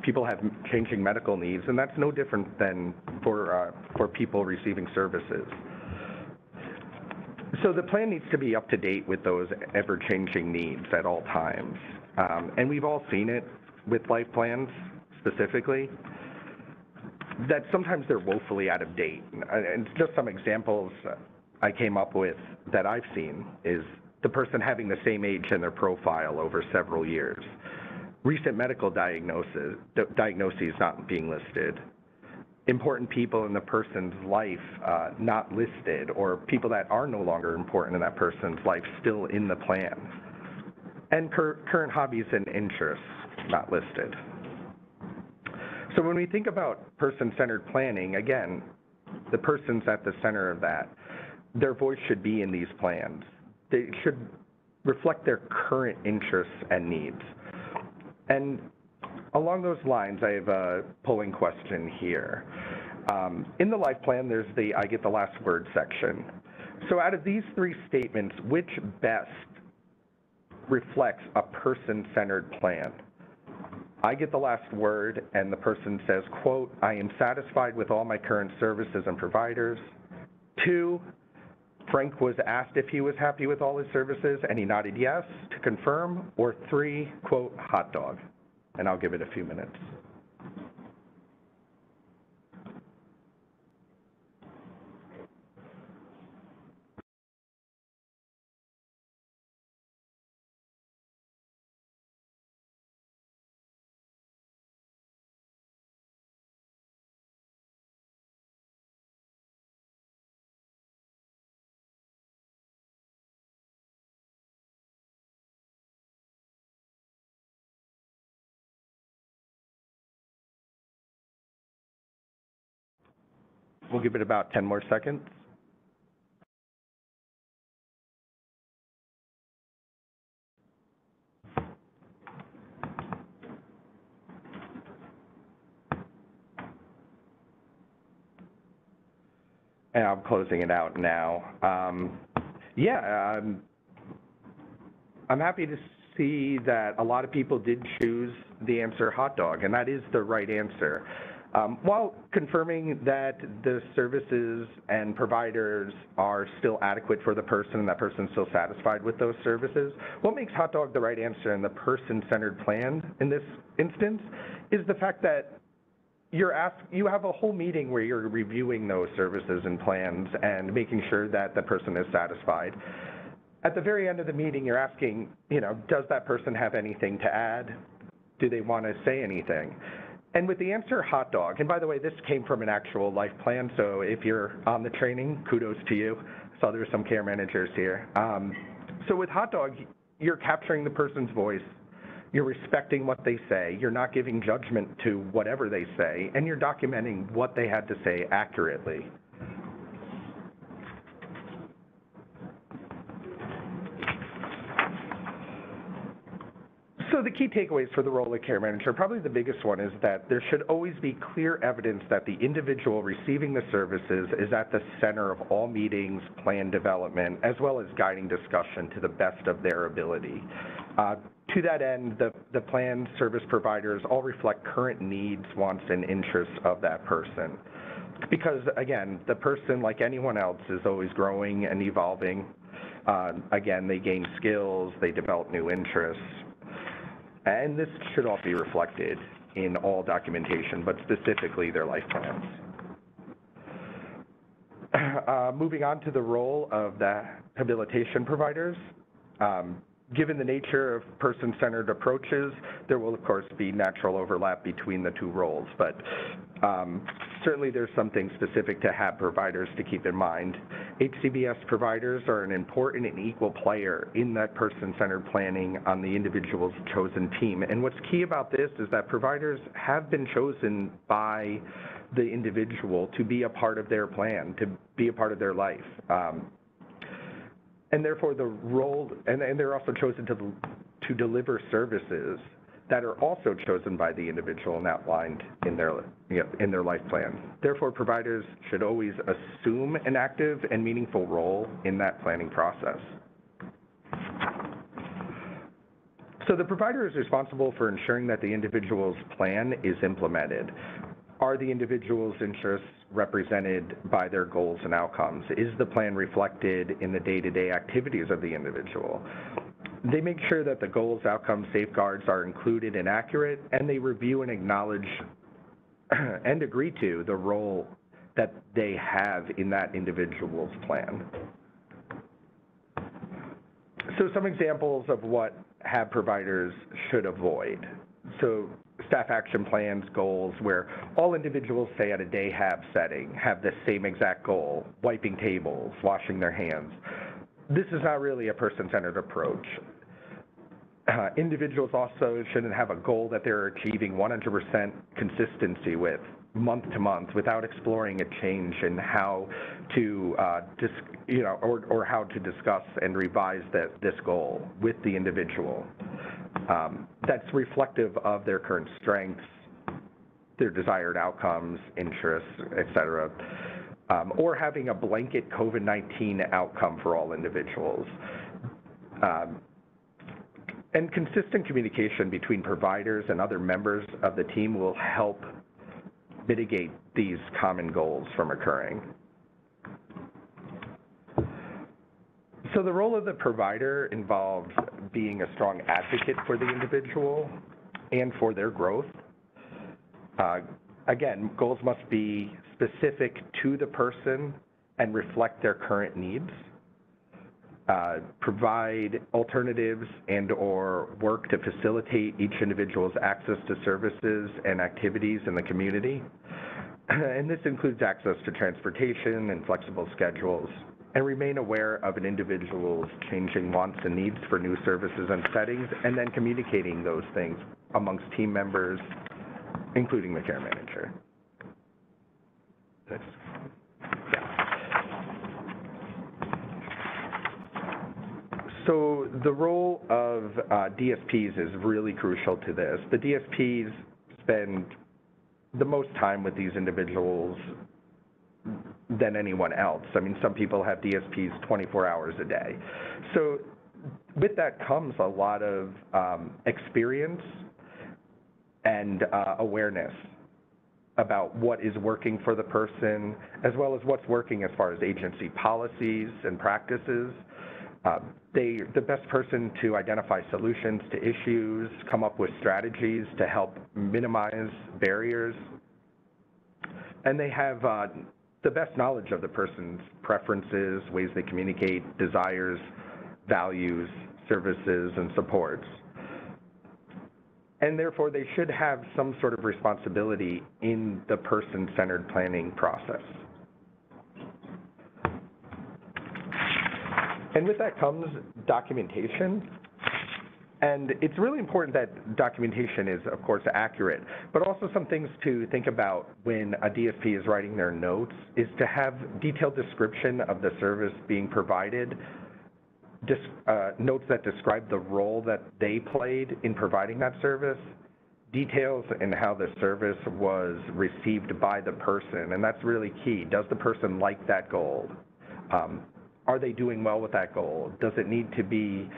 People have changing medical needs, and that's no different than for people receiving services. So the plan needs to be up to date with those ever-changing needs at all times. And we've all seen it with life plans specifically, that sometimes they're woefully out of date. And just some examples I came up with that I've seen is the person having the same age in their profile over several years. Recent medical diagnoses not being listed, important people in the person's life not listed, or people that are no longer important in that person's life still in the plan, and current hobbies and interests not listed. So when we think about person-centered planning, again, the person's at the center of that. Their voice should be in these plans. They should reflect their current interests and needs. And along those lines, I have a polling question here. In the life plan, there's the I get the last word section. So out of these three statements, which best reflects a person-centered plan? I get the last word, and the person says, quote, I am satisfied with all my current services and providers. 2, Frank was asked if he was happy with all his services, and he nodded yes to confirm. Or 3, quote, hot dog. And I'll give it a few minutes. We'll give it about 10 more seconds. And I'm closing it out now. I'm happy to see that a lot of people did choose the answer hot dog, and that is the right answer. While confirming that the services and providers are still adequate for the person and that person's still satisfied with those services, what makes hot dog the right answer in the person-centered plan in this instance is the fact that you have a whole meeting where you're reviewing those services and plans and making sure that the person is satisfied. At the very end of the meeting, you're asking, does that person have anything to add? Do they want to say anything? And with the answer hot dog, and by the way, this came from an actual life plan, so if you're on the training, kudos to you. I saw there were some care managers here. So with hot dog, you're capturing the person's voice, you're respecting what they say, you're not giving judgment to whatever they say, and you're documenting what they had to say accurately. So the key takeaways for the role of care manager, probably the biggest one is that there should always be clear evidence that the individual receiving the services is at the center of all meetings, plan development, as well as guiding discussion to the best of their ability. To that end, the plan service providers all reflect current needs, wants, and interests of that person. Because, again, the person, like anyone else, is always growing and evolving. Again, they gain skills, they develop new interests. And this should all be reflected in all documentation, but specifically their life plans. Moving on to the role of the habilitation providers. Given the nature of person-centered approaches, there will, of course, be natural overlap between the two roles, but certainly there's something specific to HAB providers to keep in mind. HCBS providers are an important and equal player in that person-centered planning on the individual's chosen team. And what's key about this is that providers have been chosen by the individual to be a part of their plan, to be a part of their life. And therefore the role, and they're also chosen to deliver services that are also chosen by the individual and outlined in their life plan. Therefore, providers should always assume an active and meaningful role in that planning process. So the provider is responsible for ensuring that the individual's plan is implemented. Are the individual's interests represented by their goals and outcomes? Is the plan reflected in the day-to-day activities of the individual? They make sure that the goals, outcomes, safeguards are included and accurate, and they review and acknowledge and agree to the role that they have in that individual's plan. So some examples of what HAB providers should avoid. So staff action plans, goals, where all individuals, say at a day HAB setting, have the same exact goal, wiping tables, washing their hands. This is not really a person-centered approach. Individuals also shouldn't have a goal that they're achieving 100% consistency with, month to month, without exploring a change in how to, or how to discuss and revise this goal with the individual. That's reflective of their current strengths, their desired outcomes, interests, et cetera. Or having a blanket COVID-19 outcome for all individuals. And consistent communication between providers and other members of the team will help mitigate these common goals from occurring. So the role of the provider involves being a strong advocate for the individual and for their growth. Again, goals must be specific to the person and reflect their current needs. Provide alternatives and/or work to facilitate each individual's access to services and activities in the community. And this includes access to transportation and flexible schedules, and remain aware of an individual's changing wants and needs for new services and settings, and then communicating those things amongst team members, including the care manager. Next. So the role of DSPs is really crucial to this. The DSPs spend the most time with these individuals than anyone else. I mean, some people have DSPs 24 hours a day. So with that comes a lot of experience and awareness about what is working for the person, as well as what's working as far as agency policies and practices. They're the best person to identify solutions to issues, come up with strategies to help minimize barriers, and they have the best knowledge of the person's preferences, ways they communicate, desires, values, services, and supports. And therefore, they should have some sort of responsibility in the person-centered planning process. And with that comes documentation. And it's really important that documentation is, of course, accurate, but also some things to think about when a DSP is writing their notes is to have detailed description of the service being provided, notes that describe the role that they played in providing that service, details in how the service was received by the person, and that's really key. Does the person like that goal? Are they doing well with that goal? Does it need to be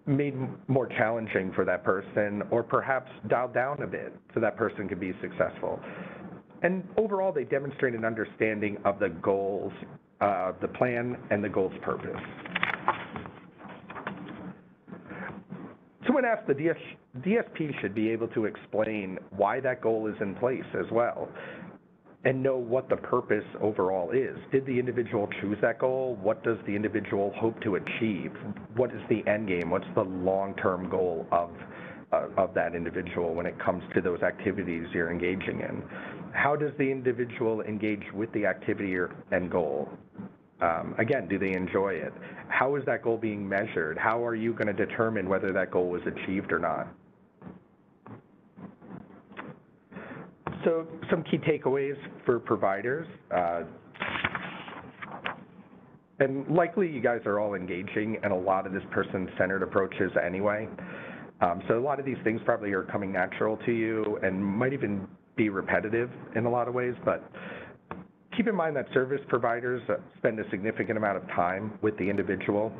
made more challenging for that person, or perhaps dialed down a bit so that person could be successful? And overall, they demonstrate an understanding of the goals, the plan, and the goal's purpose. So when asked, the DSP should be able to explain why that goal is in place as well, and know what the purpose overall is. Did the individual choose that goal? What does the individual hope to achieve? What is the end game? What's the long-term goal of that individual when it comes to those activities you're engaging in? How does the individual engage with the activity and goal? Again, do they enjoy it? How is that goal being measured? How are you going to determine whether that goal was achieved or not? So some key takeaways for providers, and likely you guys are all engaging in a lot of this person-centered approaches anyway. So a lot of these things probably are coming natural to you and might even be repetitive in a lot of ways, but keep in mind that service providers spend a significant amount of time with the individual,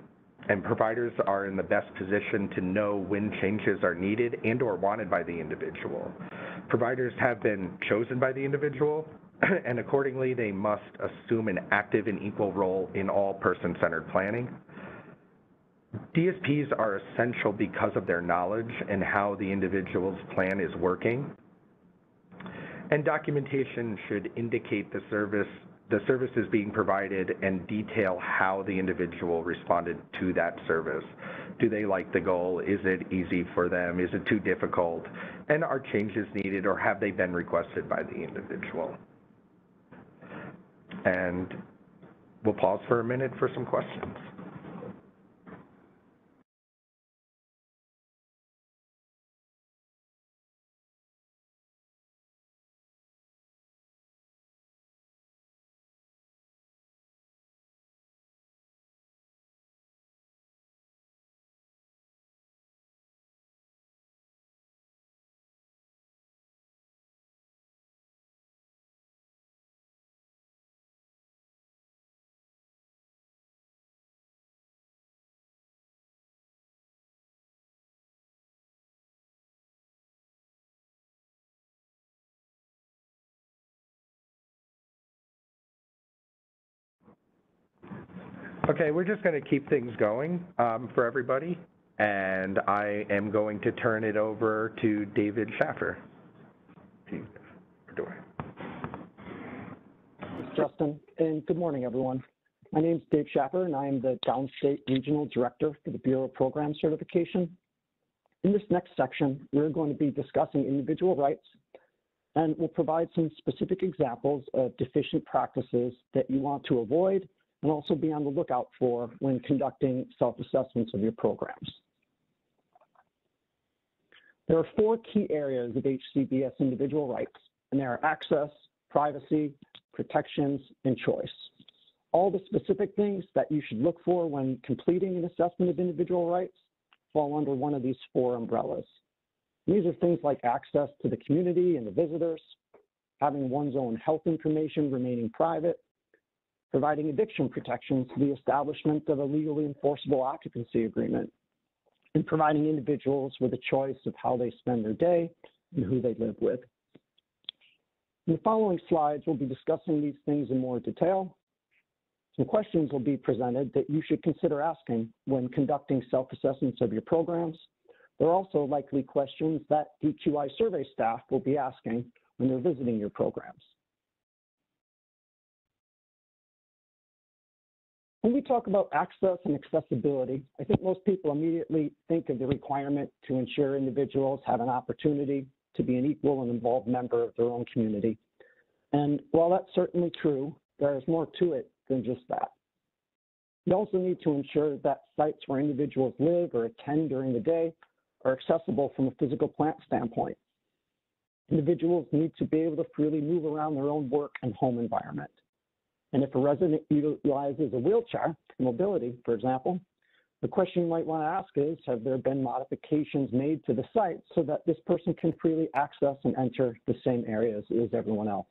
and providers are in the best position to know when changes are needed and or wanted by the individual. Providers have been chosen by the individual, and accordingly, they must assume an active and equal role in all person-centered planning. DSPs are essential because of their knowledge and how the individual's plan is working. And documentation should indicate the services being provided and detail how the individual responded to that service. Do they like the goal? Is it easy for them? Is it too difficult? And are changes needed, or have they been requested by the individual? And we'll pause for a minute for some questions. Okay, we're just going to keep things going for everybody, and I am going to turn it over to David Schaffer. Thanks, Justin, and good morning, everyone. My name is Dave Schaffer, and I am the Downstate Regional Director for the Bureau of Program Certification. In this next section, we're going to be discussing individual rights, and we'll provide some specific examples of deficient practices that you want to avoid and also be on the lookout for when conducting self-assessments of your programs. There are 4 key areas of HCBS individual rights, and they are access, privacy, protections, and choice. All the specific things that you should look for when completing an assessment of individual rights fall under one of these 4 umbrellas. These are things like access to the community and the visitors, having one's own health information remaining private, providing eviction protections to the establishment of a legally enforceable occupancy agreement, and providing individuals with a choice of how they spend their day and who they live with. In the following slides, we'll be discussing these things in more detail. Some questions will be presented that you should consider asking when conducting self-assessments of your programs. There are also likely questions that DQI survey staff will be asking when they're visiting your programs. When we talk about access and accessibility, I think most people immediately think of the requirement to ensure individuals have an opportunity to be an equal and involved member of their own community. And while that's certainly true, there is more to it than just that. We also need to ensure that sites where individuals live or attend during the day are accessible from a physical plant standpoint. Individuals need to be able to freely move around their own work and home environment. And if a resident utilizes a wheelchair for mobility, for example, the question you might want to ask is, have there been modifications made to the site so that this person can freely access and enter the same areas as everyone else?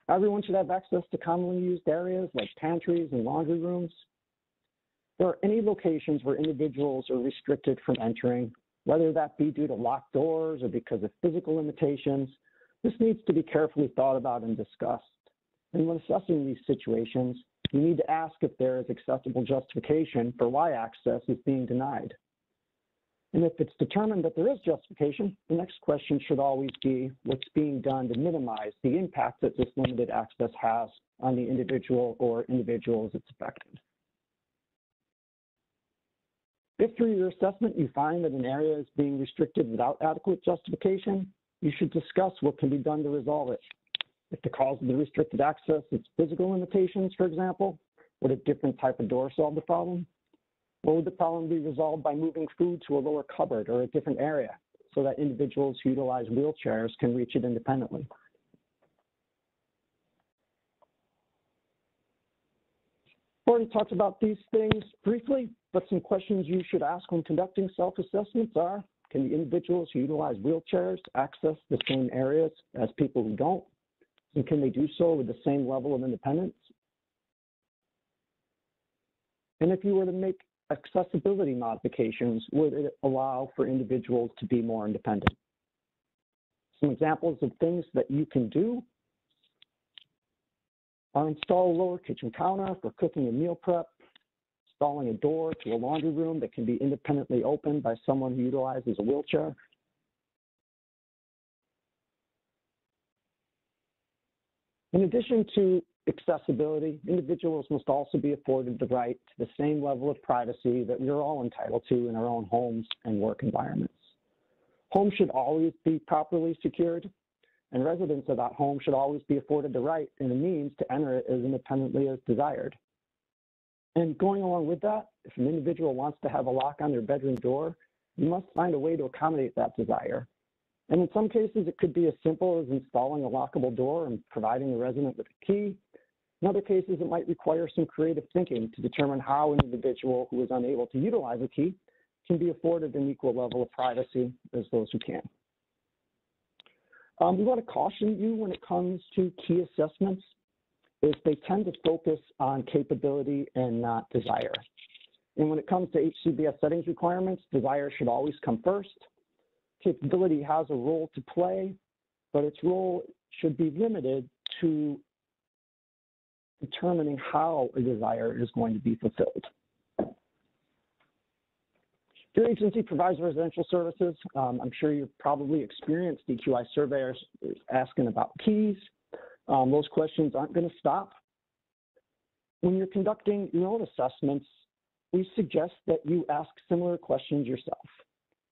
Everyone should have access to commonly used areas like pantries and laundry rooms. If there are any locations where individuals are restricted from entering, whether that be due to locked doors or because of physical limitations, this needs to be carefully thought about and discussed. And when assessing these situations, you need to ask if there is acceptable justification for why access is being denied. And if it's determined that there is justification, the next question should always be what's being done to minimize the impact that this limited access has on the individual or individuals it's affected. If through your assessment you find that an area is being restricted without adequate justification, you should discuss what can be done to resolve it. If the cause of the restricted access is physical limitations, for example, would a different type of door solve the problem? Or would the problem be resolved by moving food to a lower cupboard or a different area? so that individuals who utilize wheelchairs can reach it independently. Already talked about these things briefly, but some questions you should ask when conducting self-assessments are, can the individuals who utilize wheelchairs access the same areas as people who don't? And can they do so with the same level of independence? And if you were to make accessibility modifications, would it allow for individuals to be more independent? Some examples of things that you can do are install a lower kitchen counter for cooking and meal prep, installing a door to a laundry room that can be independently opened by someone who utilizes a wheelchair. In addition to accessibility, individuals must also be afforded the right to the same level of privacy that we're all entitled to in our own homes and work environments. Homes should always be properly secured, and residents of that home should always be afforded the right and the means to enter it as independently as desired. And going along with that, if an individual wants to have a lock on their bedroom door, you must find a way to accommodate that desire. And in some cases, it could be as simple as installing a lockable door and providing the resident with a key. In other cases, it might require some creative thinking to determine how an individual who is unable to utilize a key can be afforded an equal level of privacy as those who can. We want to caution you when it comes to key assessments is they tend to focus on capability and not desire. And when it comes to HCBS settings requirements, desire should always come first. Capability has a role to play, but its role should be limited to determining how a desire is going to be fulfilled. Your agency provides residential services. I'm sure you've probably experienced DQI surveyors asking about keys. Those questions aren't going to stop. When you're conducting your own assessments, we suggest that you ask similar questions yourself.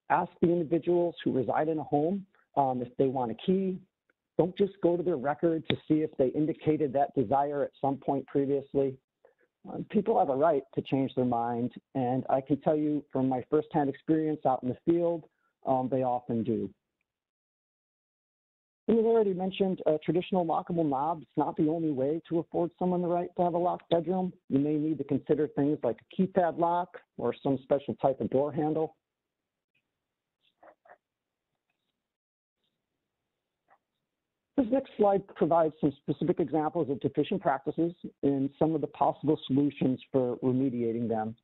Ask the individuals who reside in a home if they want a key. Don't just go to their record to see if they indicated that desire at some point previously. People have a right to change their mind, and I can tell you from my firsthand experience out in the field, they often do. And as I already mentioned, a traditional lockable knob is not the only way to afford someone the right to have a locked bedroom. You may need to consider things like a keypad lock or some special type of door handle. This next slide provides some specific examples of deficient practices and some of the possible solutions for remediating them.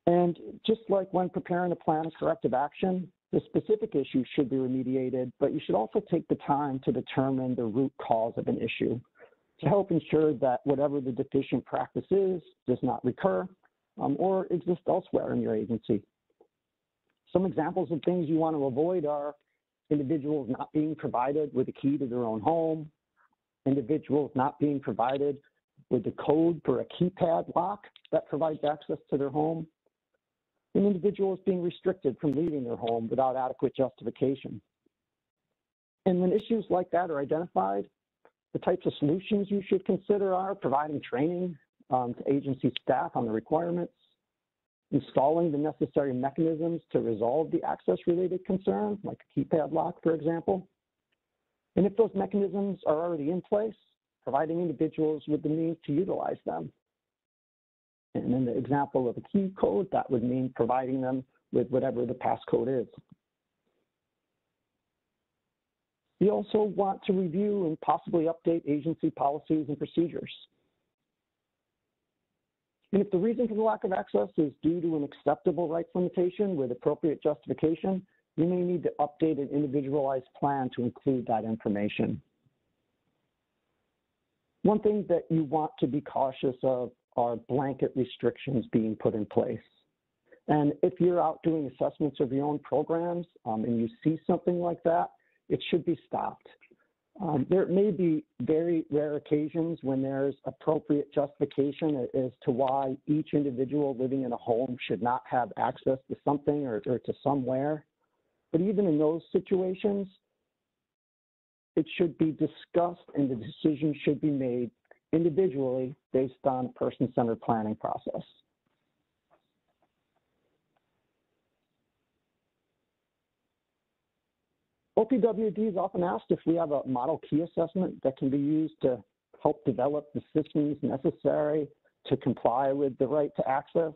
And just like when preparing a plan of corrective action, the specific issue should be remediated, but you should also take the time to determine the root cause of an issue to help ensure that whatever the deficient practice is does not recur or exist elsewhere in your agency. Some examples of things you want to avoid are individuals not being provided with a key to their own home, individuals not being provided with the code for a keypad lock that provides access to their home, and individuals being restricted from leaving their home without adequate justification. And when issues like that are identified, the types of solutions you should consider are providing training to agency staff on the requirements, installing the necessary mechanisms to resolve the access-related concerns, like a keypad lock, for example. And if those mechanisms are already in place, providing individuals with the means to utilize them. And in the example of a key code, that would mean providing them with whatever the passcode is. We also want to review and possibly update agency policies and procedures. And if the reason for the lack of access is due to an acceptable rights limitation with appropriate justification, you may need to update an individualized plan to include that information. One thing that you want to be cautious of are blanket restrictions being put in place. And if you're out doing assessments of your own programs and you see something like that, it should be stopped. There may be very rare occasions when there's appropriate justification as to why each individual living in a home should not have access to something or to somewhere. But even in those situations, it should be discussed and the decision should be made individually based on a person-centered planning process. OPWD is often asked if we have a model key assessment that can be used to help develop the systems necessary to comply with the right to access.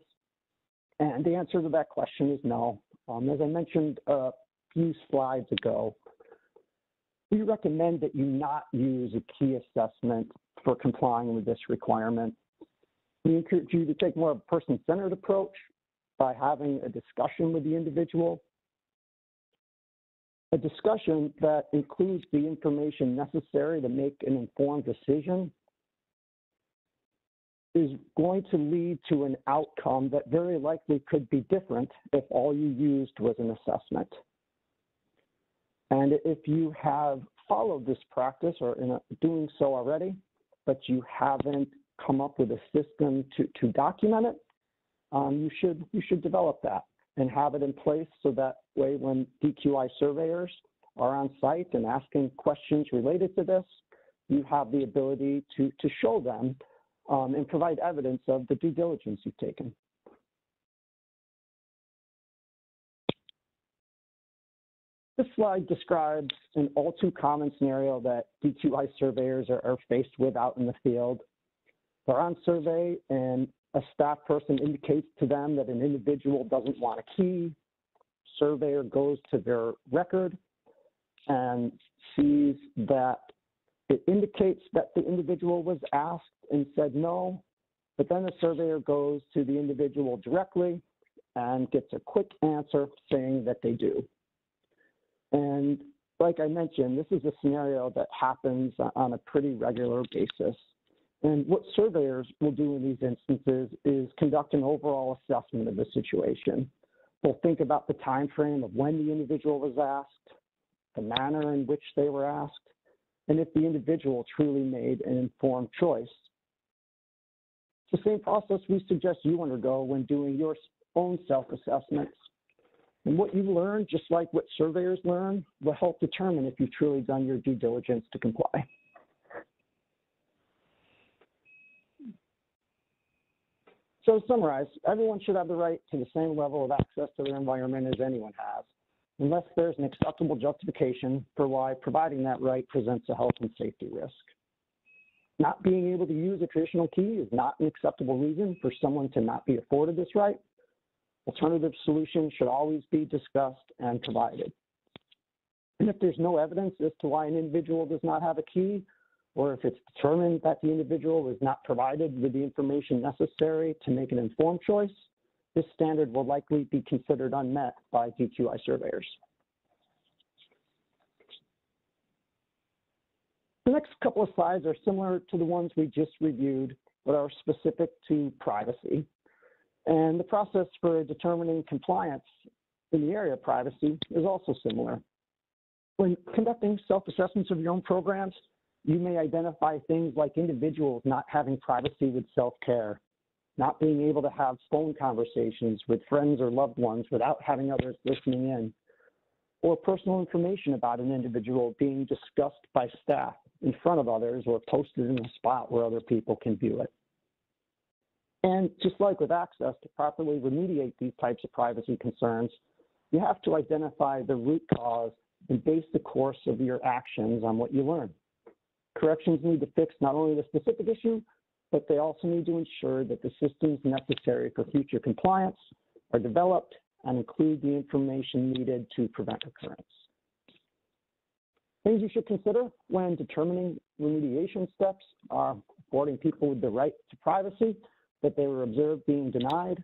And the answer to that question is no. As I mentioned a few slides ago, we recommend that you not use a key assessment for complying with this requirement. We encourage you to take more of a person-centered approach by having a discussion with the individual, a discussion that includes the information necessary to make an informed decision is going to lead to an outcome that very likely could be different if all you used was an assessment. And if you have followed this practice or doing so already, but you haven't come up with a system to document it, you should develop that and have it in place so that way when DQI surveyors are on site and asking questions related to this, you have the ability to show them and provide evidence of the due diligence you've taken. This slide describes an all too common scenario that DQI surveyors are faced with out in the field. They're on survey and a staff person indicates to them that an individual doesn't want a key. Surveyor goes to their record and sees that it indicates that the individual was asked and said no, but then the surveyor goes to the individual directly and gets a quick answer saying that they do. And like I mentioned, this is a scenario that happens on a pretty regular basis. And what surveyors will do in these instances is conduct an overall assessment of the situation. They'll think about the time frame of when the individual was asked, the manner in which they were asked, and if the individual truly made an informed choice. It's the same process we suggest you undergo when doing your own self-assessments. And what you learn, just like what surveyors learn, will help determine if you've truly done your due diligence to comply. So to summarize, everyone should have the right to the same level of access to their environment as anyone has, unless there's an acceptable justification for why providing that right presents a health and safety risk. Not being able to use a traditional key is not an acceptable reason for someone to not be afforded this right. Alternative solutions should always be discussed and provided. And if there's no evidence as to why an individual does not have a key, or if it's determined that the individual is not provided with the information necessary to make an informed choice, this standard will likely be considered unmet by DQI surveyors. The next couple of slides are similar to the ones we just reviewed, but are specific to privacy. And the process for determining compliance in the area of privacy is also similar. When conducting self-assessments of your own programs, you may identify things like individuals not having privacy with self-care, not being able to have phone conversations with friends or loved ones without having others listening in, or personal information about an individual being discussed by staff in front of others or posted in a spot where other people can view it. And just like with access, to properly remediate these types of privacy concerns, you have to identify the root cause and base the course of your actions on what you learn. Corrections need to fix not only the specific issue, but they also need to ensure that the systems necessary for future compliance are developed and include the information needed to prevent recurrence. Things you should consider when determining remediation steps are affording people with the right to privacy that they were observed being denied,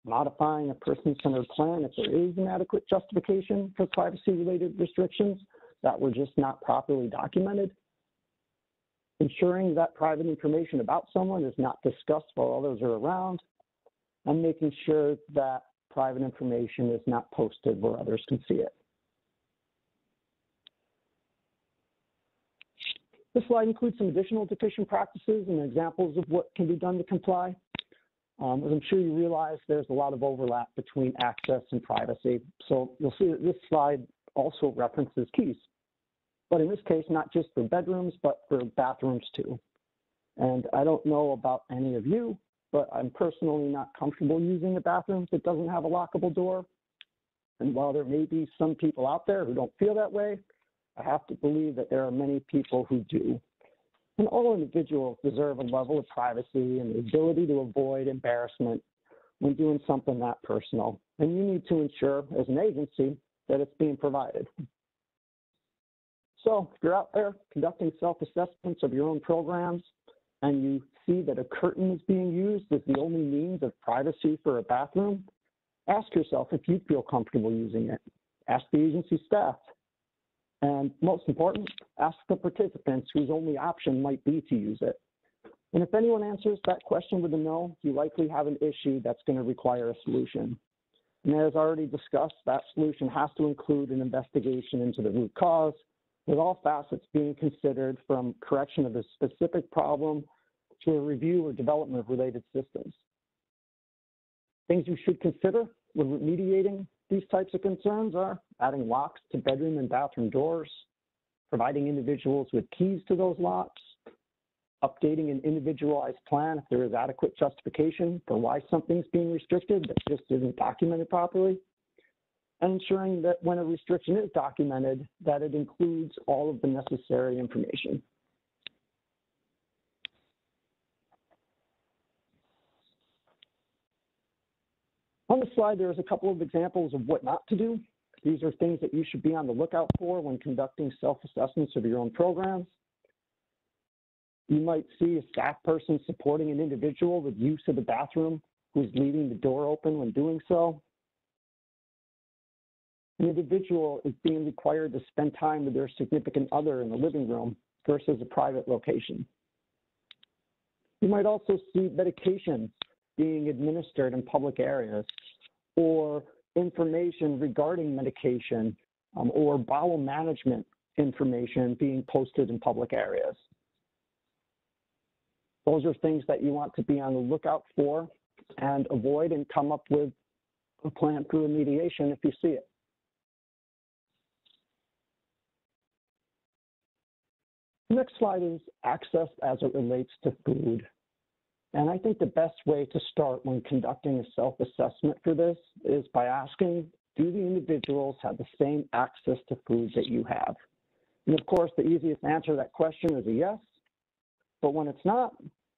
modifying a person-centered plan if there is an adequate justification for privacy-related restrictions that were just not properly documented, ensuring that private information about someone is not discussed while others are around, and making sure that private information is not posted where others can see it. This slide includes some additional deficient practices and examples of what can be done to comply. As I'm sure you realize, there's a lot of overlap between access and privacy. So you'll see that this slide also references keys, but in this case, not just for bedrooms, but for bathrooms too. And I don't know about any of you, but I'm personally not comfortable using a bathroom that doesn't have a lockable door. And while there may be some people out there who don't feel that way, I have to believe that there are many people who do. And all individuals deserve a level of privacy and the ability to avoid embarrassment when doing something that personal. And you need to ensure, as an agency, that it's being provided. So if you're out there conducting self-assessments of your own programs and you see that a curtain is being used as the only means of privacy for a bathroom, ask yourself if you feel comfortable using it. Ask the agency staff. And most important, ask the participants whose only option might be to use it. And if anyone answers that question with a no, you likely have an issue that's going to require a solution. And as already discussed, that solution has to include an investigation into the root cause, with all facets being considered, from correction of a specific problem to a review or development of related systems. Things you should consider when remediating these types of concerns are adding locks to bedroom and bathroom doors, providing individuals with keys to those locks, updating an individualized plan if there is adequate justification for why something's being restricted that just isn't documented properly, and ensuring that when a restriction is documented, that it includes all of the necessary information. On the slide, there's a couple of examples of what not to do. These are things that you should be on the lookout for when conducting self-assessments of your own programs. You might see a staff person supporting an individual with use of the bathroom who's leaving the door open when doing so. An individual is being required to spend time with their significant other in the living room versus a private location. You might also see medications being administered in public areas, or information regarding medication or bowel management information being posted in public areas. Those are things that you want to be on the lookout for and avoid, and come up with a plan for remediation if you see it. The next slide is access as it relates to food. And I think the best way to start when conducting a self-assessment for this is by asking, do the individuals have the same access to food that you have? And of course, the easiest answer to that question is a yes. But when it's not,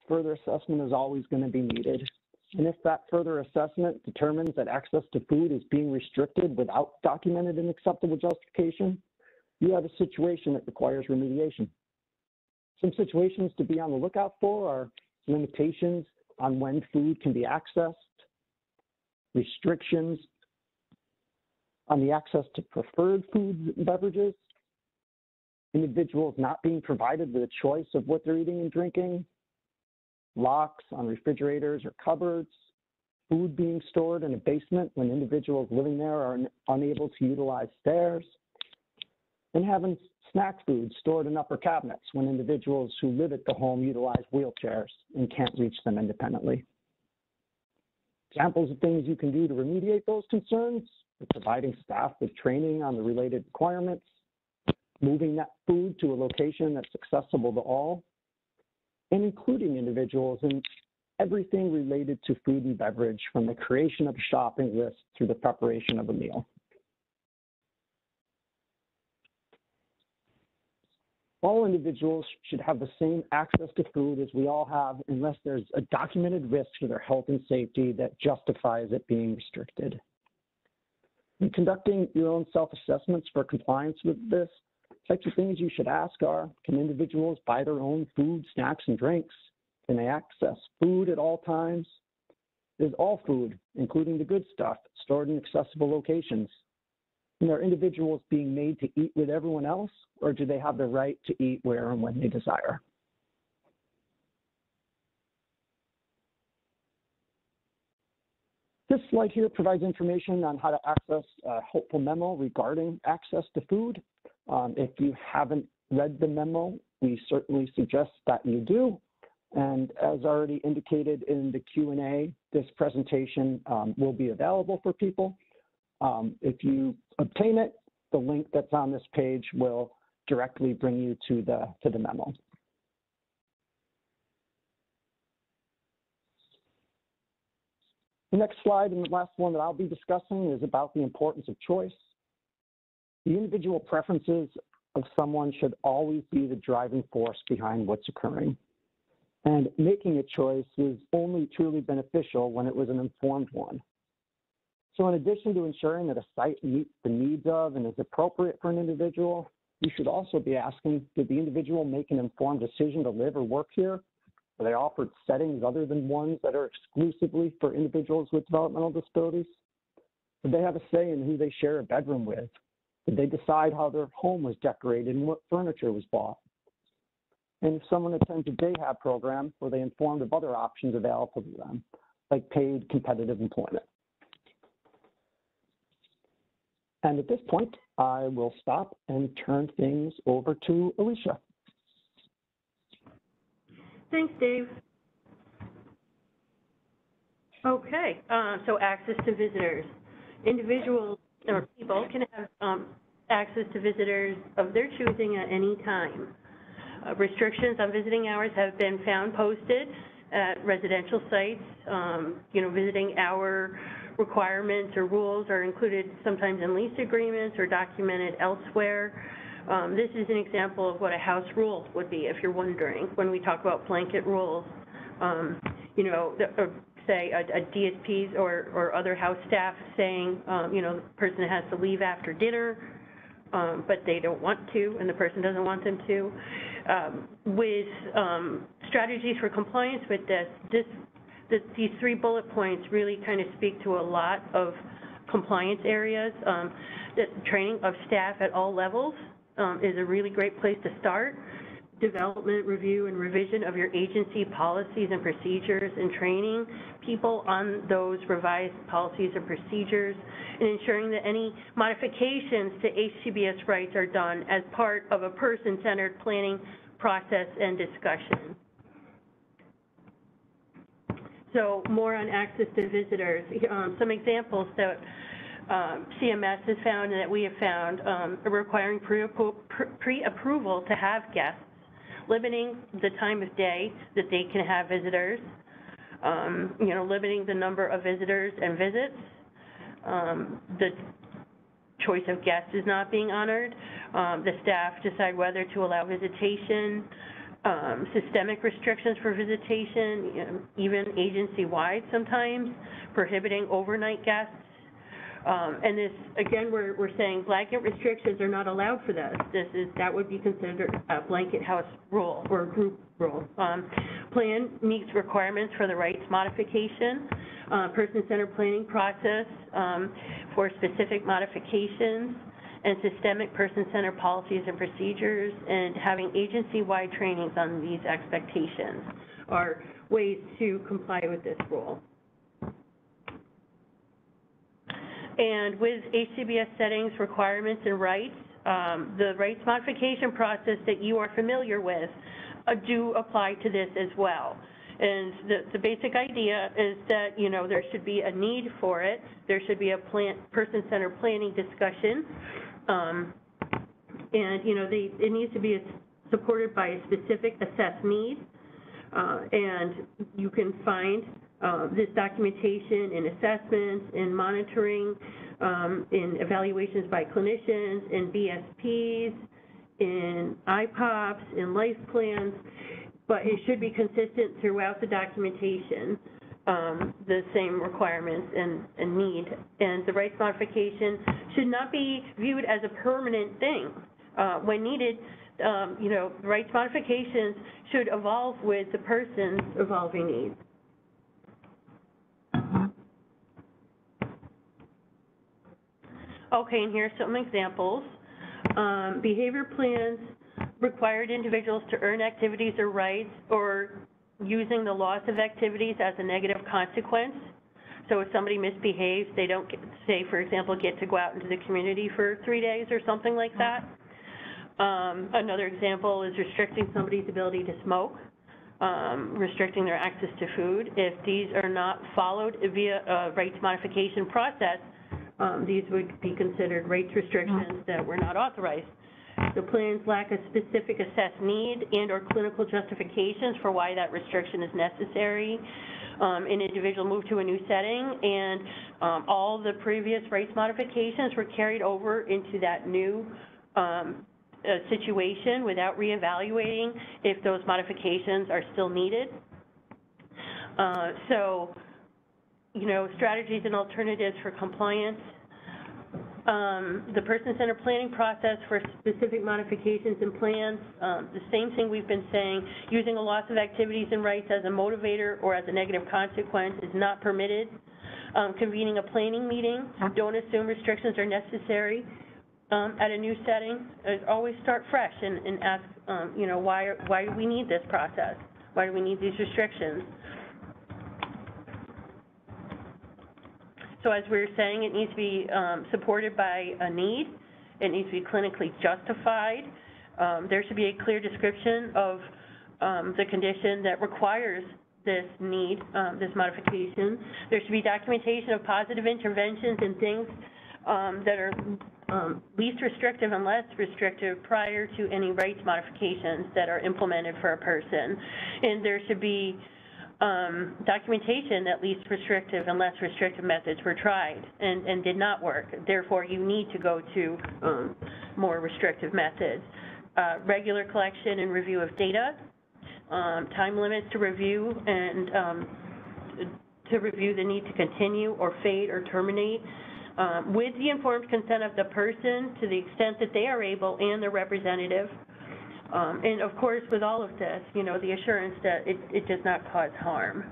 further assessment is always going to be needed. And if that further assessment determines that access to food is being restricted without documented and acceptable justification, you have a situation that requires remediation. Some situations to be on the lookout for are limitations on when food can be accessed, restrictions on the access to preferred foods and beverages, individuals not being provided with a choice of what they're eating and drinking, locks on refrigerators or cupboards, food being stored in a basement when individuals living there are unable to utilize stairs, and having snack food stored in upper cabinets when individuals who live at the home utilize wheelchairs and can't reach them independently. Examples of things you can do to remediate those concerns are providing staff with training on the related requirements, moving that food to a location that's accessible to all, and including individuals in everything related to food and beverage, from the creation of a shopping list through the preparation of a meal. All individuals should have the same access to food as we all have, unless there's a documented risk to their health and safety that justifies it being restricted. In conducting your own self-assessments for compliance with this, types of things you should ask are, can individuals buy their own food, snacks, and drinks? Can they access food at all times? Is all food, including the good stuff, stored in accessible locations? And are individuals being made to eat with everyone else, or do they have the right to eat where and when they desire? This slide here provides information on how to access a helpful memo regarding access to food. If you haven't read the memo, we certainly suggest that you do. And as already indicated in the Q&A, this presentation will be available for people. If you obtain it, the link that's on this page will directly bring you to the memo. The next slide and the last one that I'll be discussing is about the importance of choice. The individual preferences of someone should always be the driving force behind what's occurring. And making a choice is only truly beneficial when it was an informed one. So in addition to ensuring that a site meets the needs of and is appropriate for an individual, you should also be asking, did the individual make an informed decision to live or work here? Are they offered settings other than ones that are exclusively for individuals with developmental disabilities? Did they have a say in who they share a bedroom with? Did they decide how their home was decorated and what furniture was bought? And if someone attends a day hab program, were they informed of other options available to them, like paid competitive employment? And at this point, I will stop and turn things over to Alicia. Thanks, Dave. Okay, so access to visitors. Individuals or people can have access to visitors of their choosing at any time. Restrictions on visiting hours have been found posted at residential sites. Visiting hour requirements or rules are included sometimes in lease agreements or documented elsewhere. This is an example of what a house rule would be, if you're wondering, when we talk about blanket rules. Say a DSP's or other house staff saying, the person has to leave after dinner, but they don't want to, and the person doesn't want them to. With strategies for compliance with these 3 bullet points really kind of speak to a lot of compliance areas. The training of staff at all levels is a really great place to start. Development, review, and revision of your agency policies and procedures, and training people on those revised policies and procedures, and ensuring that any modifications to HCBS rights are done as part of a person-centered planning process and discussion. So more on access to visitors. Some examples that CMS has found and that we have found are requiring pre-approval to have guests, limiting the time of day that they can have visitors, limiting the number of visitors and visits. The choice of guests is not being honored. The staff decide whether to allow visitation, systemic restrictions for visitation, even agency-wide sometimes, prohibiting overnight guests. And this, again, we're saying blanket restrictions are not allowed for this. That would be considered a blanket house rule or group rule. Plan meets requirements for the rights modification, person-centered planning process for specific modifications, and systemic person-centered policies and procedures, and having agency-wide trainings on these expectations are ways to comply with this rule. And with HCBS settings, requirements, and rights, the rights modification process that you are familiar with do apply to this as well. And the basic idea is that, there should be a need for it. There should be a person-centered planning discussion. It needs to be supported by a specific assessed need. And you can find this documentation in assessments, in monitoring, in evaluations by clinicians, in BSPs, in IPOPs, in life plans, but it should be consistent throughout the documentation, the same requirements and need. And the rights modification should not be viewed as a permanent thing. When needed, rights modifications should evolve with the person's evolving needs. Okay, and here's some examples. Behavior plans required individuals to earn activities or rights, or using the loss of activities as a negative consequence. So if somebody misbehaves, they don't, say, for example, get to go out into the community for 3 days or something like that. Another example is restricting somebody's ability to smoke, restricting their access to food. If these are not followed via a rights modification process, these would be considered rights restrictions that were not authorized. The plans lack a specific assessed need and or clinical justifications for why that restriction is necessary. An individual moved to a new setting, and all the previous rights modifications were carried over into that new situation without reevaluating if those modifications are still needed. So, you know, strategies and alternatives for compliance. The person-centered planning process for specific modifications and plans, the same thing we've been saying, using a loss of activities and rights as a motivator or as a negative consequence is not permitted. Convening a planning meeting, don't assume restrictions are necessary at a new setting. Always start fresh and ask, you know, why do we need this process? Why do we need these restrictions? So as we were saying, it needs to be supported by a need. It needs to be clinically justified. There should be a clear description of the condition that requires this need, this modification. There should be documentation of positive interventions and things that are least restrictive and less restrictive prior to any rights modifications that are implemented for a person. And there should be documentation that least restrictive and less restrictive methods were tried and did not work. Therefore, you need to go to more restrictive methods. Regular collection and review of data, time limits to review and to review the need to continue or fade or terminate with the informed consent of the person to the extent that they are able and their representative. And of course, with all of this, you know, the assurance that it does not cause harm.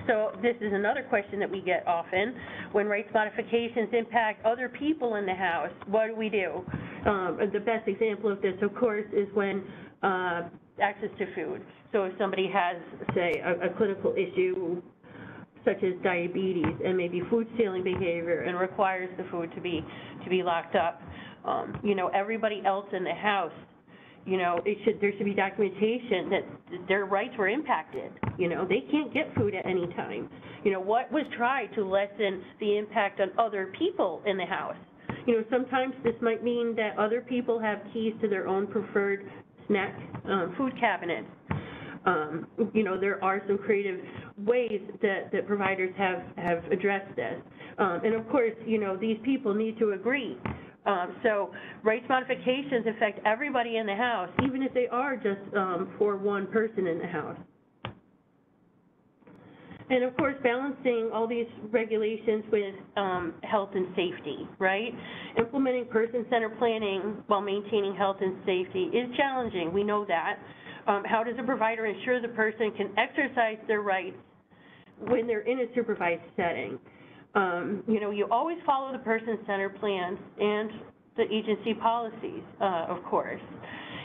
So this is another question that we get often. When rights modifications impact other people in the house, what do we do? The best example of this, of course, is when access to food. So if somebody has, say, a clinical issue such as diabetes and maybe food stealing behavior and requires the food to be locked up, you know, everybody else in the house, you know, there should be documentation that their rights were impacted. You know, they can't get food at any time. You know, what was tried to lessen the impact on other people in the house? You know, sometimes this might mean that other people have keys to their own preferred snack food cabinets. You know, there are some creative ways that providers have addressed this. And of course, you know, these people need to agree. So rights modifications affect everybody in the house, even if they are just for one person in the house. And of course, balancing all these regulations with health and safety, right? Implementing person-centered planning while maintaining health and safety is challenging, we know that. How does a provider ensure the person can exercise their rights when they're in a supervised setting? You know, you always follow the person-centered plans and the agency policies, of course.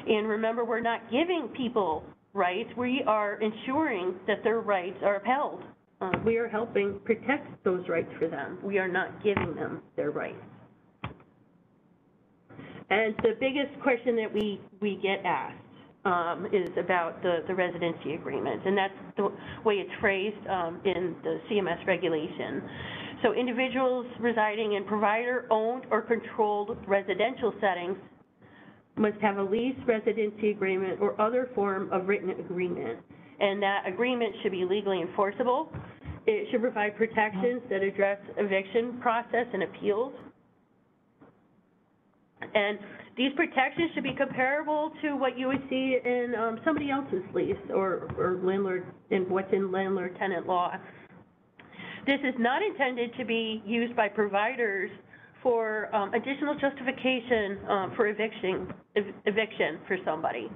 And remember, we're not giving people rights. We are ensuring that their rights are upheld. We are helping protect those rights for them. We are not giving them their rights. And the biggest question that we get asked is about the residency agreement, and that's the way it's phrased in the CMS regulation. So individuals residing in provider-owned or controlled residential settings must have a lease, residency agreement, or other form of written agreement, and that agreement should be legally enforceable. It should provide protections that address eviction process and appeals. And these protections should be comparable to what you would see in somebody else's lease or landlord, in what's in landlord-tenant law. This is not intended to be used by providers for additional justification for eviction for somebody.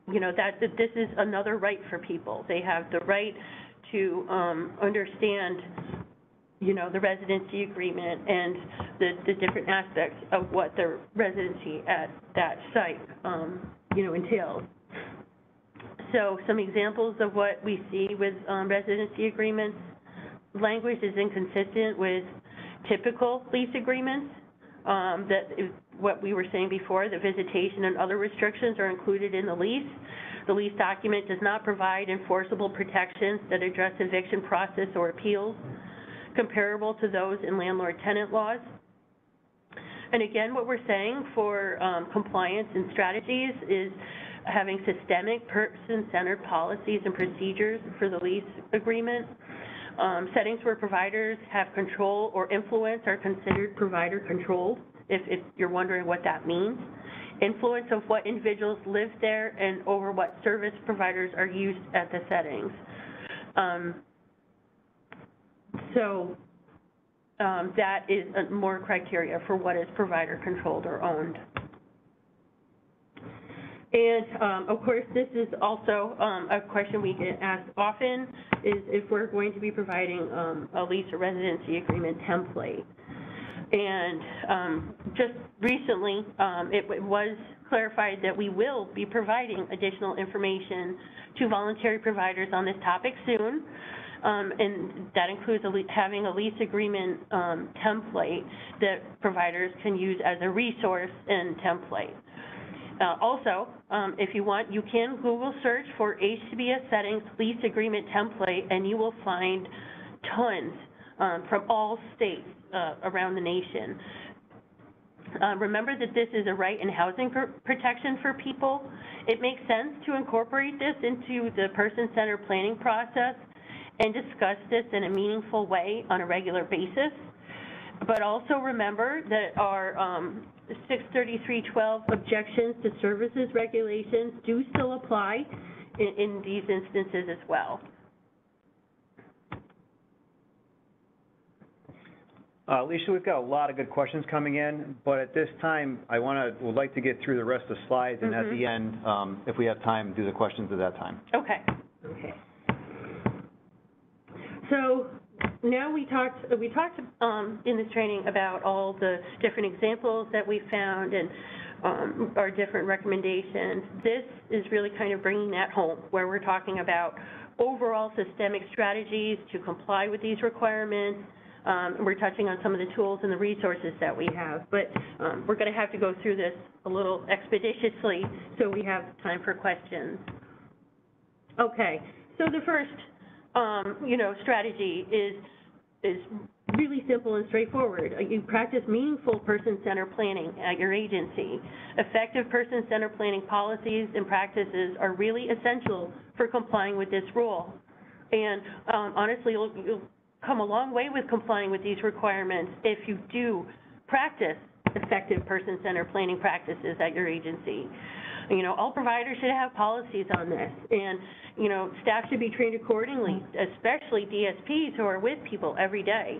You know, this is another right for people. They have the right to understand, you know, the residency agreement and the different aspects of what their residency at that site, you know, entails. So some examples of what we see with residency agreements: language is inconsistent with typical lease agreements. That is what we were saying before, that visitation and other restrictions are included in the lease. The lease document does not provide enforceable protections that address eviction process or appeals comparable to those in landlord-tenant laws. And again, what we're saying for compliance and strategies is having systemic person-centered policies and procedures for the lease agreement. Settings where providers have control or influence are considered provider controlled, if you're wondering what that means. Influence of what individuals live there and over what service providers are used at the settings. That is more criteria for what is provider controlled or owned. And of course, this is also a question we get asked often, is if we're going to be providing a lease or residency agreement template. And just recently, it was clarified that we will be providing additional information to voluntary providers on this topic soon. And that includes having a lease agreement template that providers can use as a resource and template. Also, if you want, you can Google search for HCBS settings lease agreement template, and you will find tons from all states around the nation. Remember that this is a right and housing protection for people. It makes sense to incorporate this into the person-centered planning process and discuss this in a meaningful way on a regular basis. But also remember that our 633.12 objections to services regulations do still apply in these instances as well. Alicia, we've got a lot of good questions coming in, but at this time, would like to get through the rest of the slides, and at the end, if we have time, do the questions at that time. Okay. So now we talked in this training about all the different examples that we found and our different recommendations. This is really kind of bringing that home, where we're talking about overall systemic strategies to comply with these requirements. We're touching on some of the tools and the resources that we have, but we're going to have to go through this a little expeditiously so we have time for questions. Okay, so the first strategy is really simple and straightforward. You practice meaningful person-centered planning at your agency. Effective person-centered planning policies and practices are really essential for complying with this rule. And honestly, you'll come a long way with complying with these requirements if you do practice effective person-centered planning practices at your agency. All providers should have policies on this, and staff should be trained accordingly, especially DSPs who are with people every day.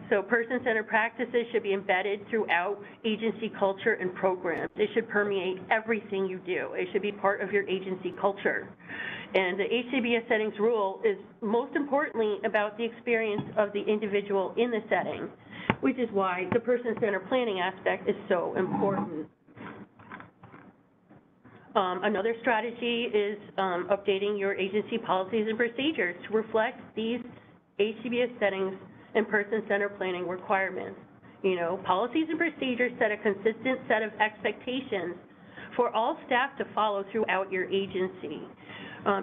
So person-centered practices should be embedded throughout agency culture and programs. It should permeate everything you do. It should be part of your agency culture. And the HCBS settings rule is most importantly about the experience of the individual in the setting, which is why the person-centered planning aspect is so important. Another strategy is updating your agency policies and procedures to reflect these HCBS settings and person-centered planning requirements. Policies and procedures set a consistent set of expectations for all staff to follow throughout your agency.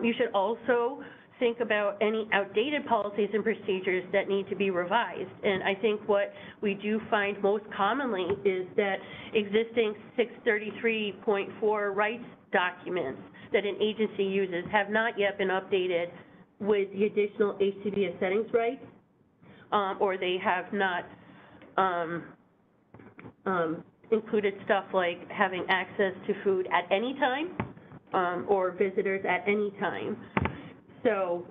You should also think about any outdated policies and procedures that need to be revised. And I think what we do find most commonly is that existing 633.4 rights documents that an agency uses have not yet been updated with the additional HCBS settings rights, or they have not included stuff like having access to food at any time or visitors at any time. So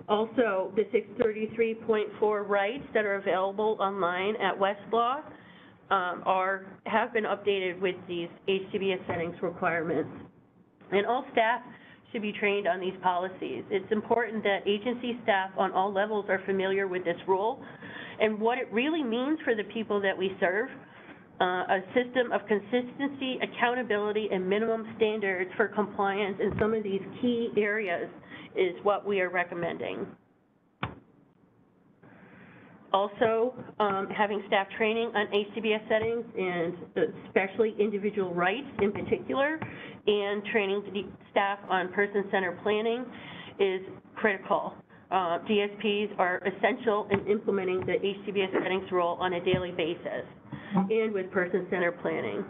also the 633.4 rights that are available online at Westlaw have been updated with these HCBS settings requirements. And all staff should be trained on these policies. It's important that agency staff on all levels are familiar with this rule and what it really means for the people that we serve. A system of consistency, accountability, and minimum standards for compliance in some of these key areas is what we are recommending. Also, having staff training on HCBS settings and especially individual rights in particular, and training the staff on person-centered planning is critical. DSPs are essential in implementing the HCBS settings rule on a daily basis. and with person-centered planning.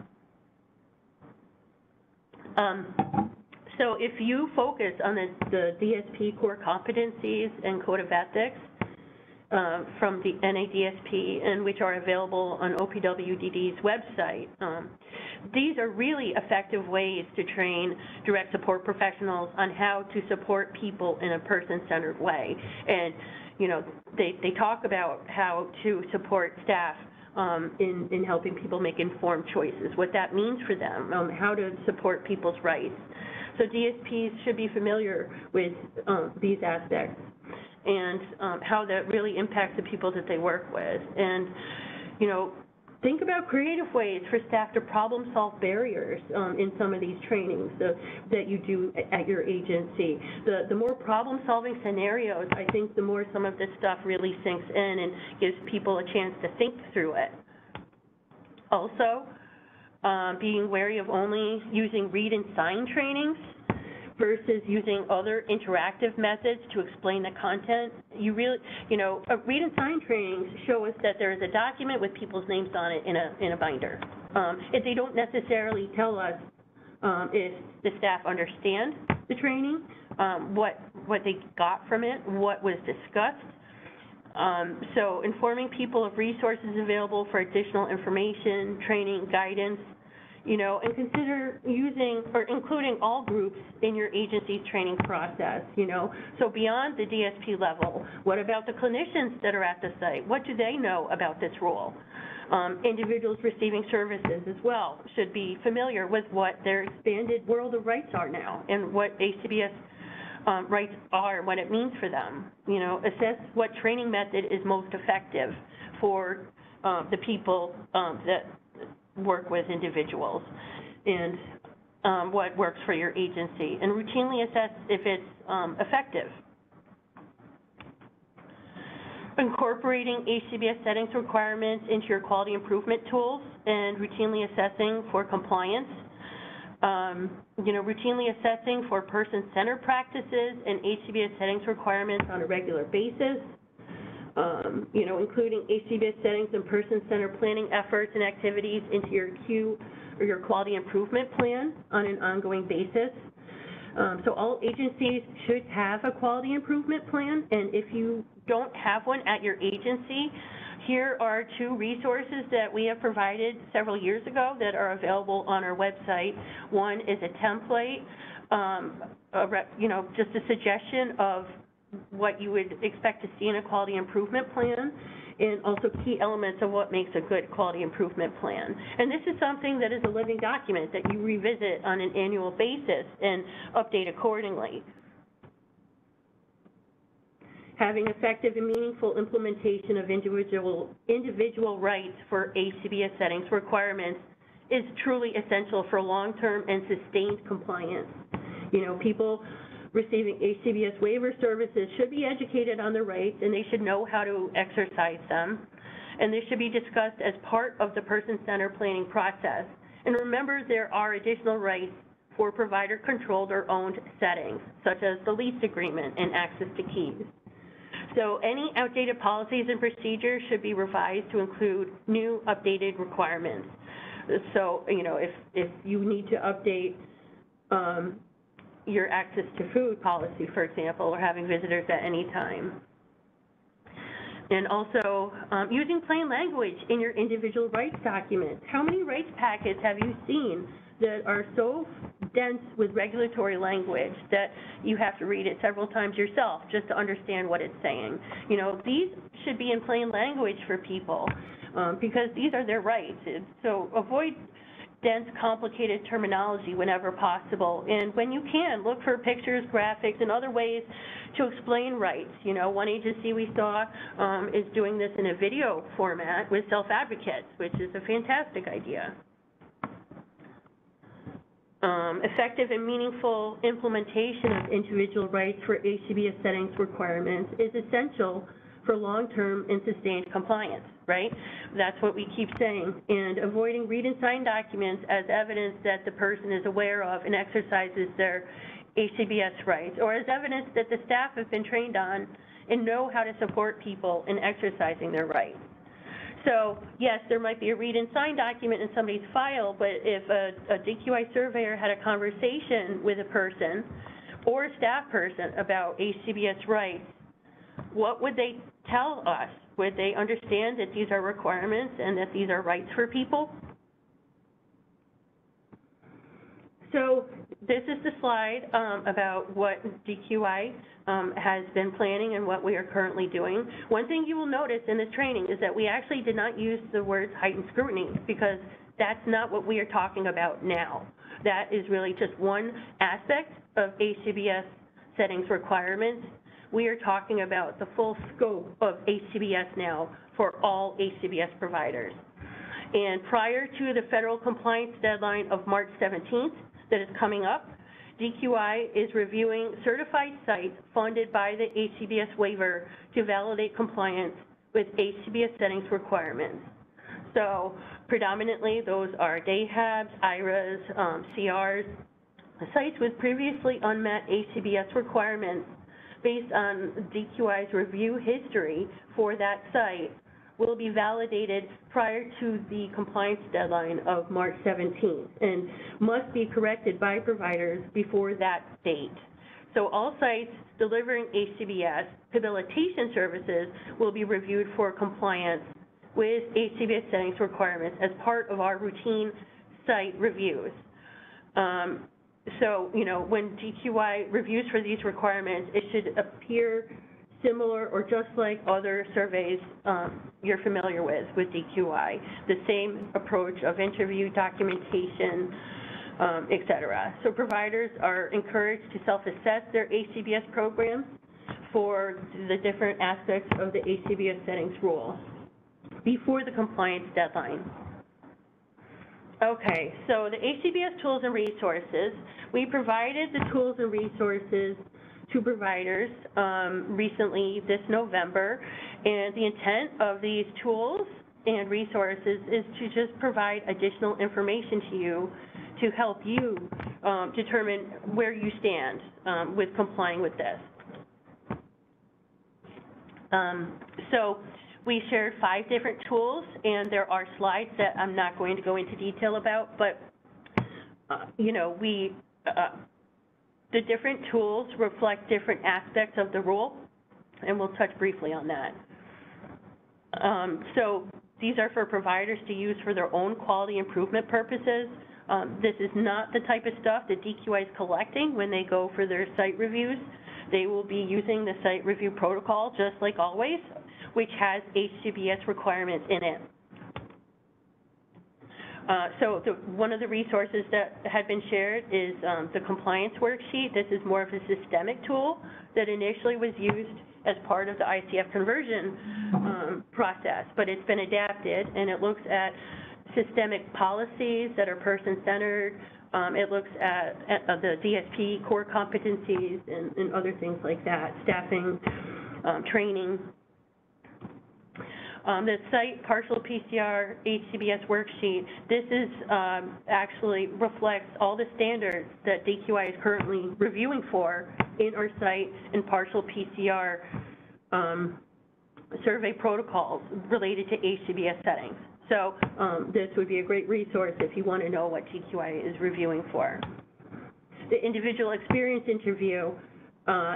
So if you focus on the DSP core competencies and code of ethics from the NADSP, and which are available on OPWDD's website, these are really effective ways to train direct support professionals on how to support people in a person-centered way. And, you know, they talk about how to support staff in helping people make informed choices, what that means for them, how to support people's rights. So DSPs should be familiar with these aspects and how that really impacts the people that they work with. And, you know, think about creative ways for staff to problem solve barriers in some of these trainings that you do at your agency. The more problem solving scenarios, I think the more some of this stuff really sinks in and gives people a chance to think through it. Also, being wary of only using read and sign trainings versus using other interactive methods to explain the content. You really, you know, read and sign trainings show us that there is a document with people's names on it in a binder. If they don't necessarily tell us if the staff understand the training, what they got from it, what was discussed. So informing people of resources available for additional information, training, guidance, you know, and consider using or including all groups in your agency's training process, you know. So beyond the DSP level, what about the clinicians that are at the site? What do they know about this role? Individuals receiving services as well should be familiar with what their expanded world of rights are now and what HCBS rights are, what it means for them. You know, assess what training method is most effective for the people that work with individuals, and what works for your agency, and routinely assess if it's effective. Incorporating HCBS settings requirements into your quality improvement tools and routinely assessing for compliance. You know, routinely assessing for person-centered practices and HCBS settings requirements on a regular basis. You know, including HCBS settings and person-centered planning efforts and activities into your Q or your quality improvement plan on an ongoing basis. So all agencies should have a quality improvement plan, and if you don't have one at your agency, here are 2 resources that we have provided several years ago that are available on our website. One is a template, you know, just a suggestion of what you would expect to see in a quality improvement plan, and also key elements of what makes a good quality improvement plan. And this is something that is a living document that you revisit on an annual basis and update accordingly. Having effective and meaningful implementation of individual rights for HCBS settings requirements is truly essential for long-term and sustained compliance. You know, people receiving HCBS waiver services should be educated on their rights, and they should know how to exercise them. And this should be discussed as part of the person-centered planning process. And remember, there are additional rights for provider-controlled or owned settings, such as the lease agreement and access to keys. So any outdated policies and procedures should be revised to include new updated requirements. So, you know, if you need to update your access to food policy, for example, or having visitors at any time. And also using plain language in your individual rights documents. How many rights packets have you seen that are so dense with regulatory language that you have to read it several times yourself just to understand what it's saying? You know, these should be in plain language for people because these are their rights. So avoid dense, complicated terminology whenever possible. And when you can, look for pictures, graphics, and other ways to explain rights. You know, one agency we saw is doing this in a video format with self-advocates, which is a fantastic idea. Effective and meaningful implementation of individual rights for HCBS settings requirements is essential for long-term and sustained compliance, right? That's what we keep saying. And avoiding read and sign documents as evidence that the person is aware of and exercises their HCBS rights, or as evidence that the staff have been trained on and know how to support people in exercising their rights. So, yes, there might be a read and sign document in somebody's file, but if a DQI surveyor had a conversation with a person or a staff person about HCBS rights, what would they tell us? Would they understand that these are requirements and that these are rights for people? So this is the slide about what DQI has been planning and what we are currently doing. One thing you will notice in this training is that we actually did not use the words heightened scrutiny, because that's not what we are talking about now. That is really just one aspect of HCBS settings requirements. We are talking about the full scope of HCBS now for all HCBS providers. And prior to the federal compliance deadline of March 17th that is coming up, DQI is reviewing certified sites funded by the HCBS waiver to validate compliance with HCBS settings requirements. So predominantly those are DAHABs, IRAs, CRs, sites with previously unmet HCBS requirements based on DQI's review history for that site will be validated prior to the compliance deadline of March 17th and must be corrected by providers before that date. So all sites delivering HCBS habilitation services will be reviewed for compliance with HCBS settings requirements as part of our routine site reviews. So, you know, when DQI reviews for these requirements, it should appear similar or just like other surveys you're familiar with DQI. The same approach of interview, documentation, et cetera. So providers are encouraged to self-assess their HCBS programs for the different aspects of the HCBS settings rule before the compliance deadline. Okay, so the HCBS tools and resources, we provided the tools and resources to providers recently this November, and the intent of these tools and resources is to just provide additional information to you to help you determine where you stand with complying with this. So we shared 5 different tools, and there are slides that I'm not going to go into detail about, but you know, the different tools reflect different aspects of the rule, and we'll touch briefly on that. So these are for providers to use for their own quality improvement purposes. This is not the type of stuff that DQI is collecting when they go for their site reviews. They will be using the site review protocol, just like always, which has HCBS requirements in it. So one of the resources that had been shared is the compliance worksheet. This is more of a systemic tool that initially was used as part of the ICF conversion process, but it's been adapted, and it looks at systemic policies that are person-centered. It looks at the DSP core competencies and other things like that, staffing, training. The site partial PCR HCBS worksheet, this is actually reflects all the standards that DQI is currently reviewing for in our site and partial PCR survey protocols related to HCBS settings. So this would be a great resource if you want to know what DQI is reviewing for. The individual experience interview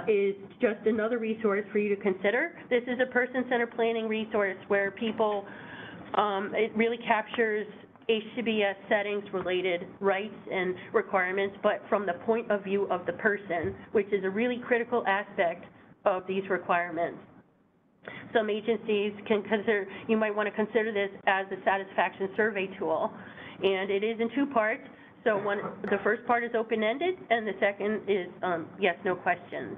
is just another resource for you to consider. This is a person-centered planning resource where people, it really captures HCBS settings related rights and requirements, but from the point of view of the person, which is a really critical aspect of these requirements. Some agencies can consider, you might want to consider this as a satisfaction survey tool, and it is in 2 parts. So the first part is open-ended, and the second is yes, no questions.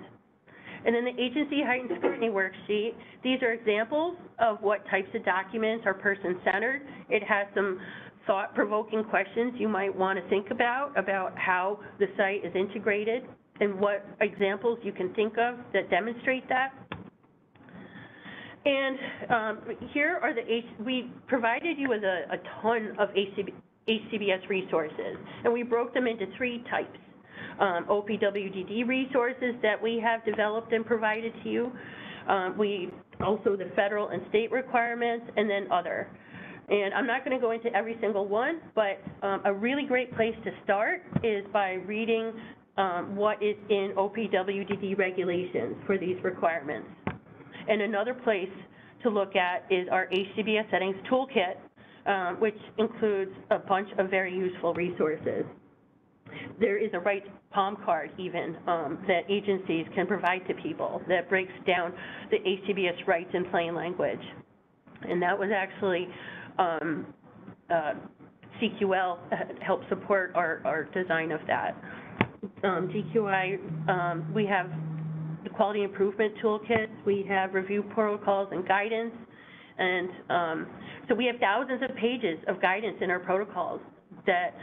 And then the agency heightened scrutiny worksheet, these are examples of what types of documents are person-centered. It has some thought-provoking questions you might want to think about how the site is integrated and what examples you can think of that demonstrate that. And here are we provided you with a ton of HCBS resources, and we broke them into 3 types. OPWDD resources that we have developed and provided to you. We also the federal and state requirements, and then other. And I'm not going to go into every single one, but a really great place to start is by reading what is in OPWDD regulations for these requirements. And another place to look at is our HCBS Settings Toolkit, which includes a bunch of very useful resources. There is a rights palm card even that agencies can provide to people that breaks down the HCBS rights in plain language. And that was actually CQL helped support our design of that. GQI, we have the quality improvement toolkits, we have review protocols and guidance, and so we have thousands of pages of guidance in our protocols that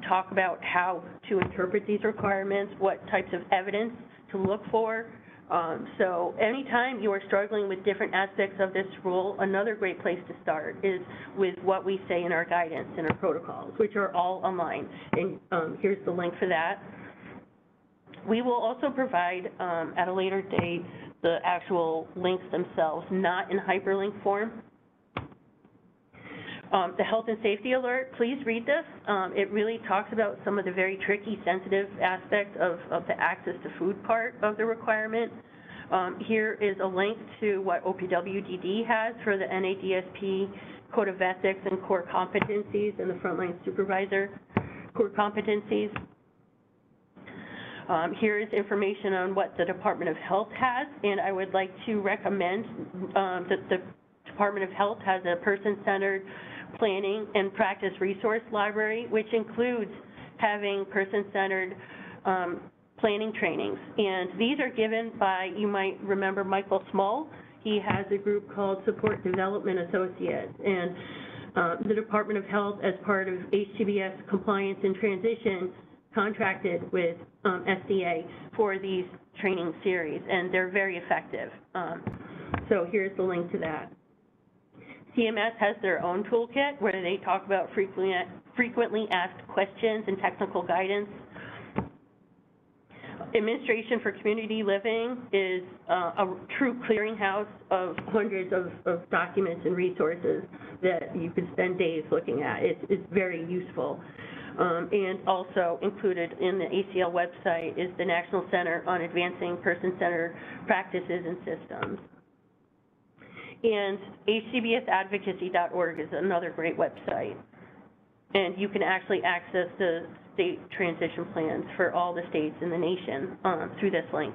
talk about how to interpret these requirements, what types of evidence to look for. So anytime you are struggling with different aspects of this rule, another great place to start is with what we say in our guidance and our protocols, which are all online. And here's the link for that. We will also provide, at a later date, the actual links themselves, not in hyperlink form. The health and safety alert, please read this. It really talks about some of the very tricky, sensitive aspects of the access to food part of the requirement. Here is a link to what OPWDD has for the NADSP Code of Ethics and core competencies and the frontline supervisor core competencies. Here is information on what the Department of Health has, and I would like to recommend that the Department of Health has a person-centered planning and practice resource library, which includes having person-centered planning trainings. And these are given by, you might remember Michael Small. He has a group called Support Development Associates. And the Department of Health, as part of HCBS Compliance and Transition, contracted with SDA for these training series, and they're very effective. So here's the link to that. CMS has their own toolkit where they talk about frequently asked questions and technical guidance. Administration for Community Living is a true clearinghouse of hundreds of documents and resources that you could spend days looking at. It's very useful. And also included in the ACL website is the National Center on Advancing Person-Centered Practices and Systems. And HCBSadvocacy.org is another great website. And you can actually access the state transition plans for all the states in the nation through this link.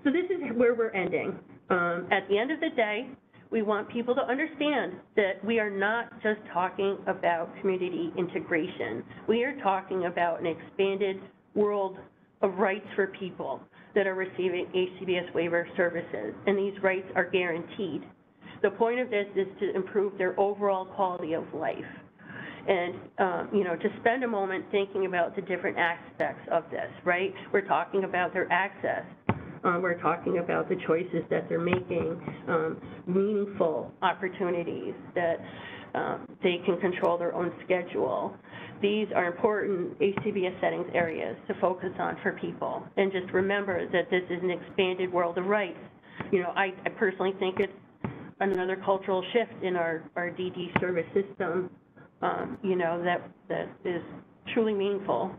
So this is where we're ending. At the end of the day, we want people to understand that we are not just talking about community integration. We are talking about an expanded world of rights for people that are receiving HCBS waiver services, and these rights are guaranteed. The point of this is to improve their overall quality of life. And, you know, to spend a moment thinking about the different aspects of this, right? We're talking about their access. We're talking about the choices that they're making, meaningful opportunities that they can control their own schedule. These are important HCBS settings areas to focus on for people. And just remember that this is an expanded world of rights. You know, I personally think it's another cultural shift in our DD service system, you know, that is truly meaningful.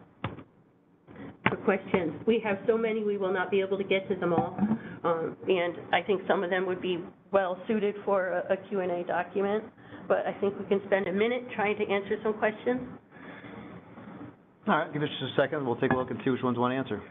For questions, we have so many, we will not be able to get to them all. And I think some of them would be well suited for a Q&A document, but I think we can spend a minute trying to answer some questions. All right, give us just a second. We'll take a look and see which ones want to answer.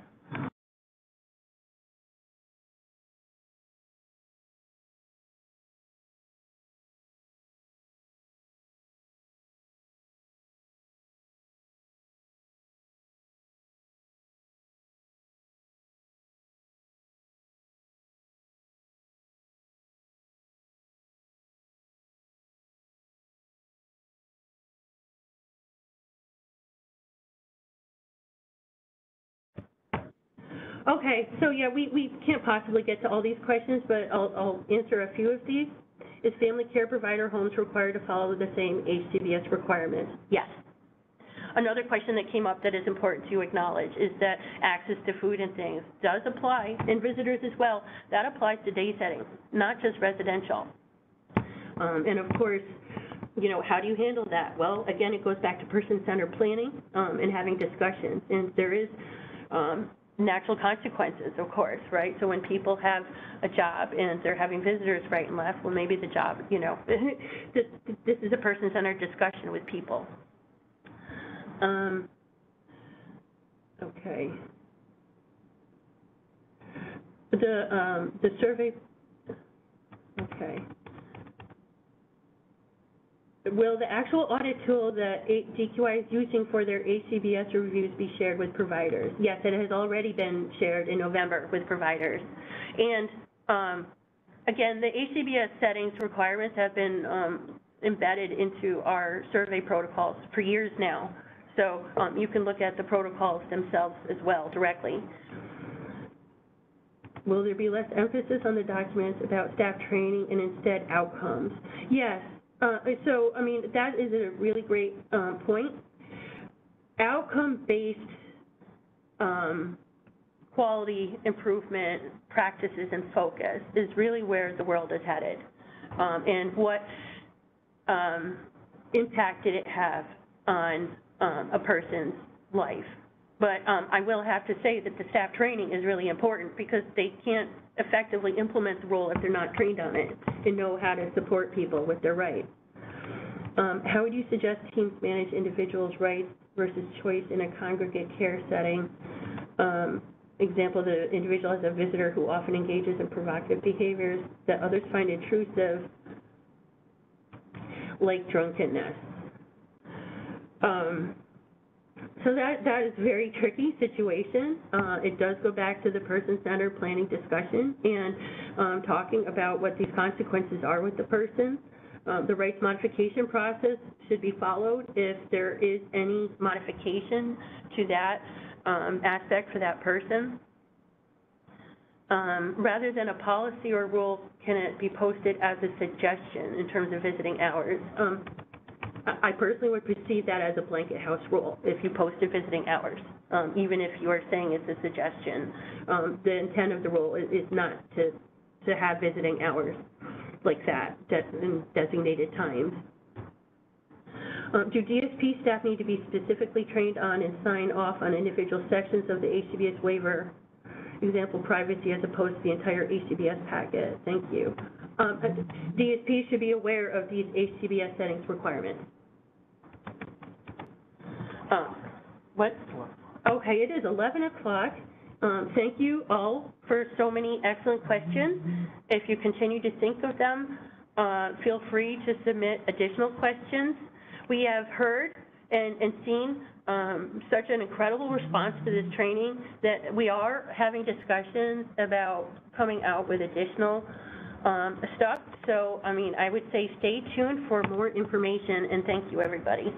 Okay, so yeah, we can't possibly get to all these questions, but I'll answer a few of these. Is family care provider homes required to follow the same HCBS requirements? Yes. another question that came up that is important to acknowledge is that access to food and things does apply, and visitors as well. That applies to day settings, not just residential. And of course, you know, how do you handle that? Well, again, it goes back to person-centered planning and having discussions. And there is natural consequences, of course, right? So when people have a job and they're having visitors right and left, well, maybe the job, you know, this is a person-centered discussion with people. Okay. The survey, okay. Will the actual audit tool that DQI is using for their HCBS reviews be shared with providers? Yes, it has already been shared in November with providers. And again, the HCBS settings requirements have been embedded into our survey protocols for years now. So you can look at the protocols themselves as well directly. Will there be less emphasis on the documents about staff training and instead outcomes? Yes. So, I mean, that is a really great point. Outcome-based quality improvement practices and focus is really where the world is headed, and what impact did it have on a person's life. But I will have to say that the staff training is really important because they can't effectively implement the role if they're not trained on it and know how to support people with their rights. How would you suggest teams manage individuals' rights versus choice in a congregate care setting? Example, the individual has a visitor who often engages in provocative behaviors that others find intrusive, like drunkenness. So that is a very tricky situation. It does go back to the person-centered planning discussion and talking about what these consequences are with the person. The rights modification process should be followed if there is any modification to that aspect for that person. Rather than a policy or rule, can it be posted as a suggestion in terms of visiting hours? I personally would perceive that as a blanket house rule if you posted visiting hours, even if you are saying it's a suggestion. The intent of the rule is not to have visiting hours like that in designated times. Do DSP staff need to be specifically trained on and sign off on individual sections of the HCBS waiver? Example, privacy as opposed to the entire HCBS packet. Thank you. DSP should be aware of these HCBS settings requirements. What? Okay, it is 11 o'clock. Thank you all for so many excellent questions. If you continue to think of them, feel free to submit additional questions. We have heard and seen such an incredible response to this training that we are having discussions about coming out with additional stuff. So, I mean, I would say stay tuned for more information, and thank you, everybody.